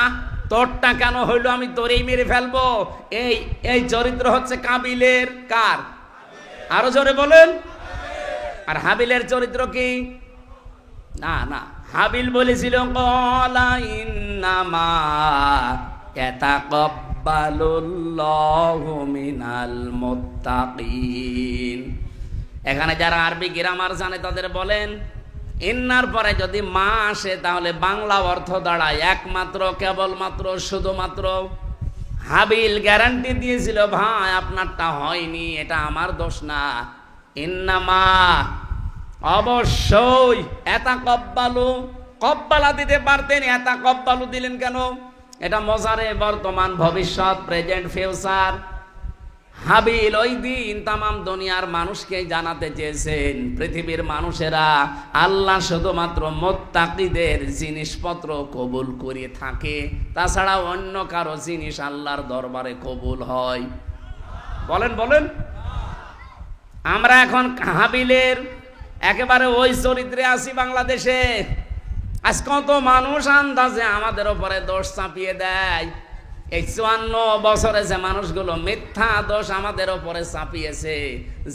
তোরটা কেন হইলো, আমি তোরেই মেরে ফেলবো। এই চরিত্র হচ্ছে কাবিলের। কার? আরো জোরে বলেন। আর হাবিলের চরিত্র কি? না না, হাবিল বলেছিল ক্বালা ইন্নামা ইয়াতাকাব্বালুল্লাহু মিনাল মুত্তাকিন। এখানে যারা আরবি গ্রামার জানে তাদের বলেন, ইন্নার পরে যদি মা আসে তাহলে বাংলা অর্থ দাঁড়ায় একমাত্র, কেবলমাত্র, শুধুমাত্র। হাবিল গ্যারান্টি দিয়েছিল, ভাই আপনারটা হয়নি, এটা আমার দোষ না। ইন্নামা, অবশ্যই। ইয়াতাকাব্বালু, কব্বালা দিতে পারতেন, ইয়াতাকাব্বালু দিলেন কেন? এটা মজারে বর্তমান, ভবিষ্যৎ, প্রেজেন্ট, ফিউচার। হাবিল ওই দিন তামাম দুনিয়ার মানুষকে জানাতে চেয়েছেন, পৃথিবীর মানুষেরা আল্লাহ শুধুমাত্র মুত্তাকিদের জিনিসপত্র কবুল করে থাকে, তাছাড়া অন্য কারো জিনিস আল্লাহর দরবারে কবুল হয়? বলেন বলেন। আমরা এখন হাবিলের একেবারে ওই চরিত্রে আছি বাংলাদেশে। আজ কত মানুষ আন্দাজে আমাদের উপরে দোষ চাপিয়ে দেয়। এই 54 বছরে যে মানুষগুলো মিথ্যা দোষ আমাদের উপরে চাপিয়েছে,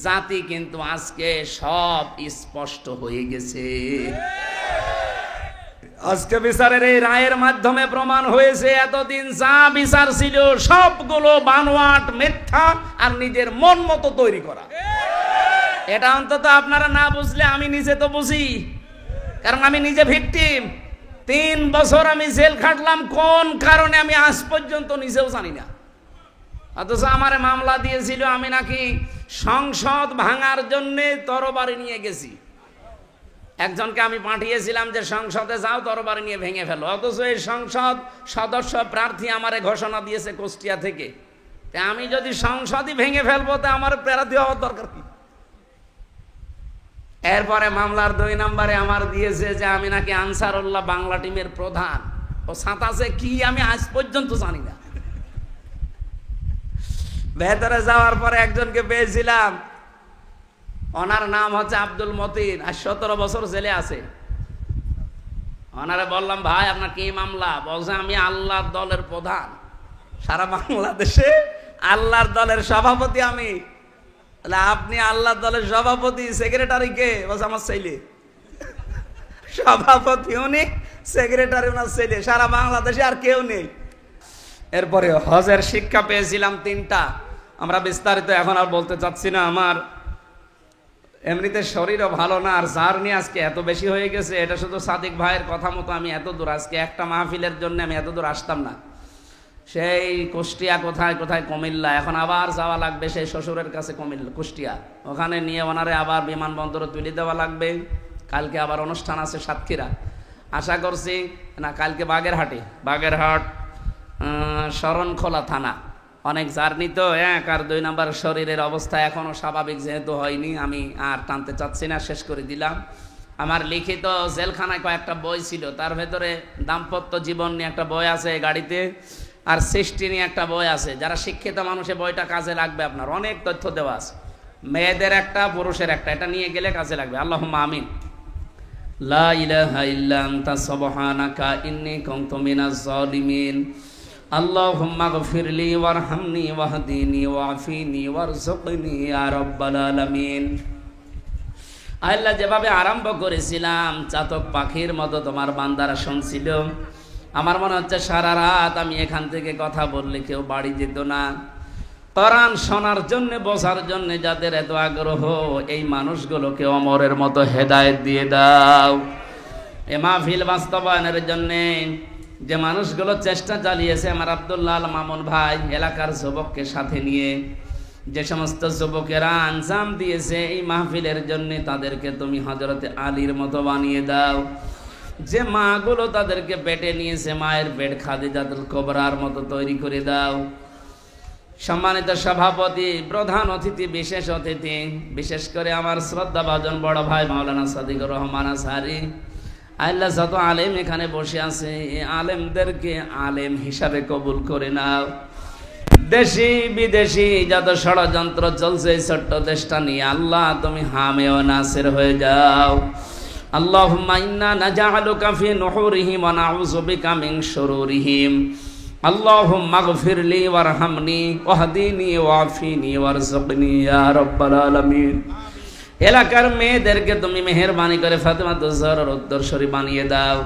জাতি কিন্তু আজকে সব স্পষ্ট হয়ে গেছে। আজকে বিচারের এই রায়ের মাধ্যমে প্রমাণ হয়েছে, এতদিন যা বিচার ছিল সবগুলো বানোয়াট, মিথ্যা আর নিজের মন মতো তৈরি করা। এটা অন্তত আপনারা না বুঝলে আমি নিজে তো বুঝি, কারণ আমি নিজে ভিকটিম। 3 বছর আমি জেল খাটলাম, কোন কারণে আমি আজ পর্যন্ত নিজেও জানি না। অথচ আমারে মামলা দিয়েছিল আমি নাকি সংসদ ভাঙার জন্য তরবারি নিয়ে গেছি। একজনকে আমি পাঠিয়েছিলাম যে সংসদে যাও, তরবারি নিয়ে ভেঙে ফেলো। অথচ এই সংসদ সদস্য প্রার্থী আমারে ঘোষণা দিয়েছে কুষ্টিয়া থেকে। আমি যদি সংসদই ভেঙে ফেলবো তা আমার প্রার্থী হওয়ার দরকার কি? এরপরে মামলার 2 নম্বরে আমার দিয়েছে যে আমি নাকি আনসারুল্লাহ বাংলা টিমের প্রধান। ও সাতাশে কি আমি আজ পর্যন্ত জানি না। ভেতরে যাওয়ার পরে একজনকে পেয়েছিলাম, ওনার নাম হচ্ছে আব্দুল মতিন, আর 17 বছর জেলে আছে। ওনারে বললাম ভাই আপনার কি মামলা? বলছে আমি আল্লাহর দলের প্রধান, সারা বাংলাদেশে আল্লাহর দলের সভাপতি আমি। আপনি আল্লাহর দলের সভাপতি, সেক্রেটারি কে? বলছে আমার ছেলে। সভাপতি উনি, সেক্রেটারি ওনার ছেলে, সারা বাংলাদেশে আর কেউ নেই। এরপরে হজের শিক্ষা পেয়েছিলাম 3টা। আমরা বিস্তারিত এখন আর বলতে চাচ্ছি না, আমার এমনিতে শরীরও ভালো না, আর জার্নি আজকে এত বেশি হয়ে গেছে। এটা শুধু সাদিক ভাইয়ের কথা মতো আমি এত দূর, আজকে একটা মাহফিলের জন্য আমি এত দূর আসতাম না। সেই কুষ্টিয়া কোথায় কোথায় কুমিল্লা, এখন আবার যাওয়া লাগবে সেই শ্বশুরের কাছে কুষ্টিয়া, ওখানে নিয়ে ওনারে আবার বিমানবন্দরে তুলে দেওয়া লাগবে। কালকে আবার অনুষ্ঠান আছে সাতক্ষীরা। আশা করছি না, কালকে বাগেরহাট শরণখোলা থানা। অনেক জার্নি তো, 1 আর 2 নাম্বার শরীরের অবস্থা এখনও স্বাভাবিক যেহেতু হয়নি, আমি আর টানতে চাচ্ছি না, শেষ করে দিলাম। আমার লিখিত জেলখানায় কয়েকটা বই ছিল, তার ভেতরে দাম্পত্য জীবন নিয়ে একটা বই আছে গাড়িতে, আর সৃষ্টি নিয়ে একটা বই আছে। যারা শিক্ষিত মানুষের বইটা কাজে লাগবে, আপনার অনেক তথ্য দেওয়া আছে, মেয়েদের একটা পুরুষের একটা, এটা নিয়ে গেলে কাজে লাগবে। আল্লাহুম্মা আমিন। লা ইলাহা ইল্লা আনতা সুবহানাকা ইন্নী কুনতু মিনাজ জালিমিন। আল্লাহুম্মা গফিরলি ওয়ারহামনি ওয়াহদিনি ওয়াফিনি ওয়ারযুকনি ইয়া রাব্বাল আলামিন। আল্লাহ, যেভাবে আরম্ভ করেছিলাম চাতক পাখির মতো তোমার বান্দারা শুনছিল। আমার মনে হচ্ছে সারা রাত আমি এখান থেকে কথা বললে কেউ বাড়ি যেত না। কোরআন শোনার জন্য, বোঝার জন্য যাদের এত আগ্রহ, এই মানুষগুলোকে অমরের মতো হেদায়েত দিয়ে দাও। এ মাহফিল বাস্তবায়নের জন্যে যে মানুষগুলো চেষ্টা চালিয়েছে, আমার আব্দুল্লাহ আল মামুন ভাই এলাকার যুবককে সাথে নিয়ে যে সমস্ত যুবকেরা আঞ্জাম দিয়েছে এই মাহফিলের জন্য, তাদেরকে তুমি হযরতে আলীর মতো বানিয়ে দাও। যে মাগুলো তাদেরকে পেটে নিয়েছে, মায়ের পেট খাদিজাতুল কুবরার মতো তৈরি করে দাও। সম্মানিত সভাপতি, প্রধান অতিথি, বিশেষ অতিথি, বিশেষ করে আমার শ্রদ্ধাভাজন বড় ভাই মাওলানা সাদিকুর রহমান আজহারী, আল্লাহ যত আলেম এখানে বসে আছে, এই আলেমদেরকে আলেম হিসাবে কবুল করে নাও। দেশি বিদেশি যত ষড়যন্ত্র চলছে এই ছোট্ট দেশটা নিয়ে, আল্লাহ তুমি হামে ও নাসির হয়ে যাও। আল্লাহুম্মা ইন্না নাজআলুকা ফি নুহুরিহিম ওয়া নাউযু বিকা মিন শুরুরিহিম। আল্লাহুম্মা গফিরলি ওয়ারহামনি ওয়াহদিনি ওয়াফিনি ওয়ারযুকনি ইয়া রাব্বাল আলামিন। এলাকার মেয়েদেরকে তুমি মেহেরবানি করে ফাতেমাতুজ জাহরার উত্তরসূরি বানিয়ে দাও।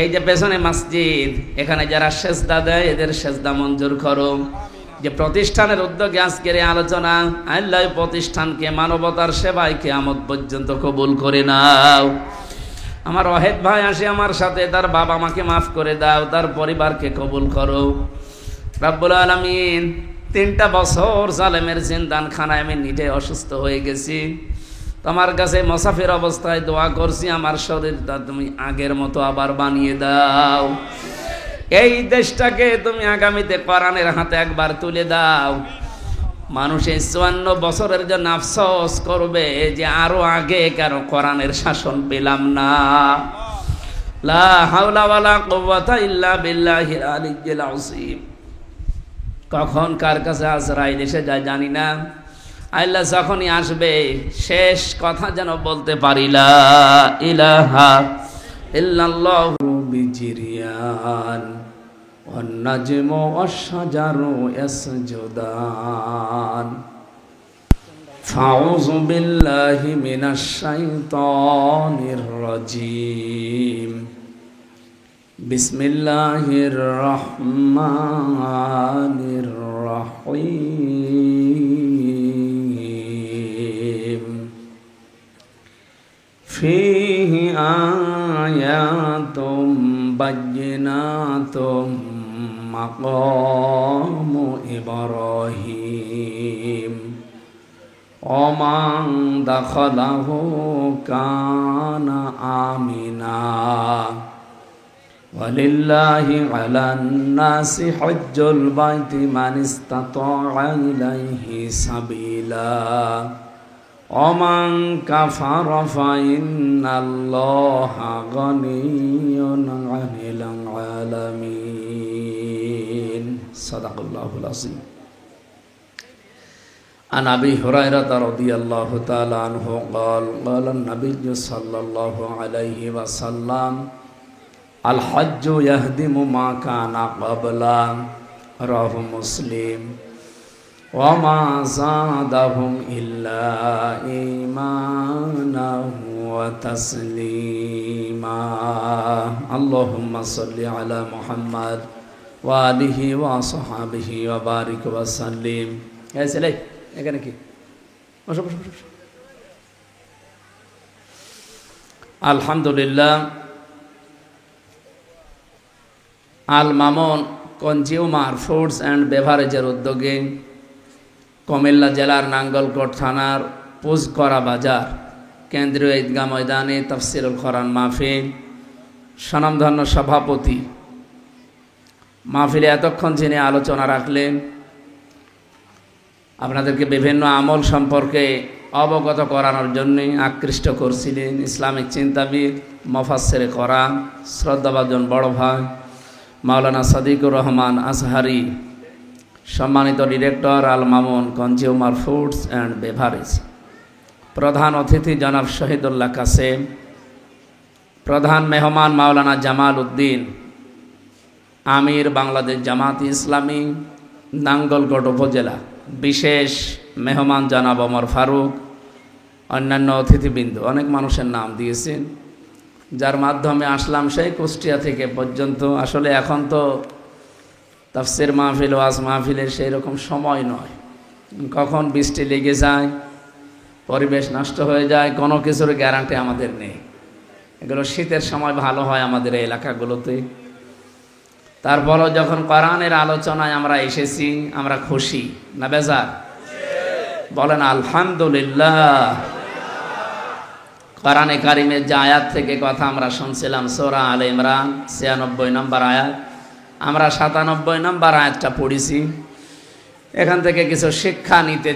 এই যে পেছনে মসজিদ, এখানে যারা সেজদা দেয় এদের সেজদা মঞ্জুর করো। যে প্রতিষ্ঠানের উদ্যোগে আজকের এই আলোচনা, আল্লাহ প্রতিষ্ঠানকে মানবতার সেবায় কিয়ামত পর্যন্ত কবুল করে নাও। আমার ওয়াহেদ ভাই আসে আমার সাথে, তার বাবা মাকে মাফ করে দাও, তার পরিবারকে কবুল করো রব্বুল আলামিন। 3টা বছর জালেমের জিন্দানখানায় আমি নিজে অসুস্থ হয়ে গেছি। তোমার কাছে মুসাফির অবস্থায় দোয়া করছি, আমার শরীরটা তুমি আগের মতো আবার বানিয়ে দাও। এই দেশটাকে তুমি আগামীতে কোরআনের হাতে একবার তুলে দাও। মানুষ এই 54 বছরের জন্য আফসোস করবে যে আরো আগে কেন কোরআনের শাসন পেলাম না। লা হাওলা ওয়ালা কুওয়াতা ইল্লা বিল্লাহিল আলিয়্যিল আযীম। কখন কার কাছে আজরাইল এসে যায় জানি না। আল্লাহ যখনই আসবে শেষ কথা যেন বলতে পারি, লা ইলাহা ইল্লাল্লাহু বিজিরিয়ান ওয়ান নাজমু ওয়াশ-শাজারু ইয়াসজুদান। ফাউযু বিল্লাহি মিনাশ শাইতানির রাজীম। বিসমিল্লাহির রহমানির রহিম। ফীহি আয়াতুম বায়্যিনাতুম মাকামু ইব্রাহিম ওমান দাখালাহু কানা আমিনা ওয়ালিল্লাহি আলান নাসি হজ্জুল বাইতি মান ইসতাতাআ ইলাইহি সাবিলা ওমান কাফারা ফাইন্নাল্লাহা গানিয়্যুন আনিল আলামিন। সাদাকাল্লাহুল আযীম। عن أبي هريرة رضي الله تعالى عنه قال قال النبي صلى الله عليه وسلم الحج يهدم ما كان قبله رواه مسلم وما زادهم إلا إيمانا وتسليما اللهم صل على محمد وآله وصحبه وبارك وسلم. يا سلام এখানে কি বসো বসো বসো। আলহামদুলিল্লাহ, Al Mamun consumer foods and বেভারেজের উদ্যোগে কুমিল্লা জেলার নাঙ্গলকোট থানার পুজকরা বাজার কেন্দ্রীয় ঈদগাহ ময়দানে তাফসিরুল কোরআন মাহফিল, স্বনামধন্য সভাপতি মাহফিলে এতক্ষণ যিনি আলোচনা রাখলেন, আপনাদেরকে বিভিন্ন আমল সম্পর্কে অবগত করানোর জন্য আকৃষ্ট করছিলেন ইসলামিক চিন্তাবিদ মুফাসসিরে কোরআন শ্রদ্ধাভাজন বড় ভাই মাওলানা সাদিকুর রহমান আজহারি, সম্মানিত director Al Mamun consumer foods and beverage, প্রধান অতিথি জনাব শহীদুল্লাহ কাসেম, প্রধান মেহমান মাওলানা জামাল উদ্দিন আমির বাংলাদেশ জামাত ইসলামী নাঙ্গলকোট উপজেলা, বিশেষ মেহমান জনাব ওমর ফারুক, অন্যান্য অতিথিবৃন্দ, অনেক মানুষের নাম দিয়েছেন যার মাধ্যমে আসলাম সেই কুষ্টিয়া থেকে পর্যন্ত। আসলে এখন তো তাফসির মাহফিল ওয়াজ মাহফিলের সেই রকম সময় নয়, কখন বৃষ্টি লেগে যায়, পরিবেশ নষ্ট হয়ে যায়, কোনো কিছুর গ্যারান্টি আমাদের নেই। এগুলো শীতের সময় ভালো হয় আমাদের এই এলাকাগুলোতে। তারপরও যখন কোরআনের আলোচনায় আমরা এসেছি আমরা খুশি না বেজার? বলেন আলহামদুলিল্লাহ। কোরআনে কারিমের যে আয়াত থেকে কথা আমরা শুনছিলাম সূরা আলে ইমরান ৯৬ নম্বর আয়াত, আমরা ৯৭ নম্বর আয়াতটা পড়েছি। এখান থেকে কিছু শিক্ষা নিতে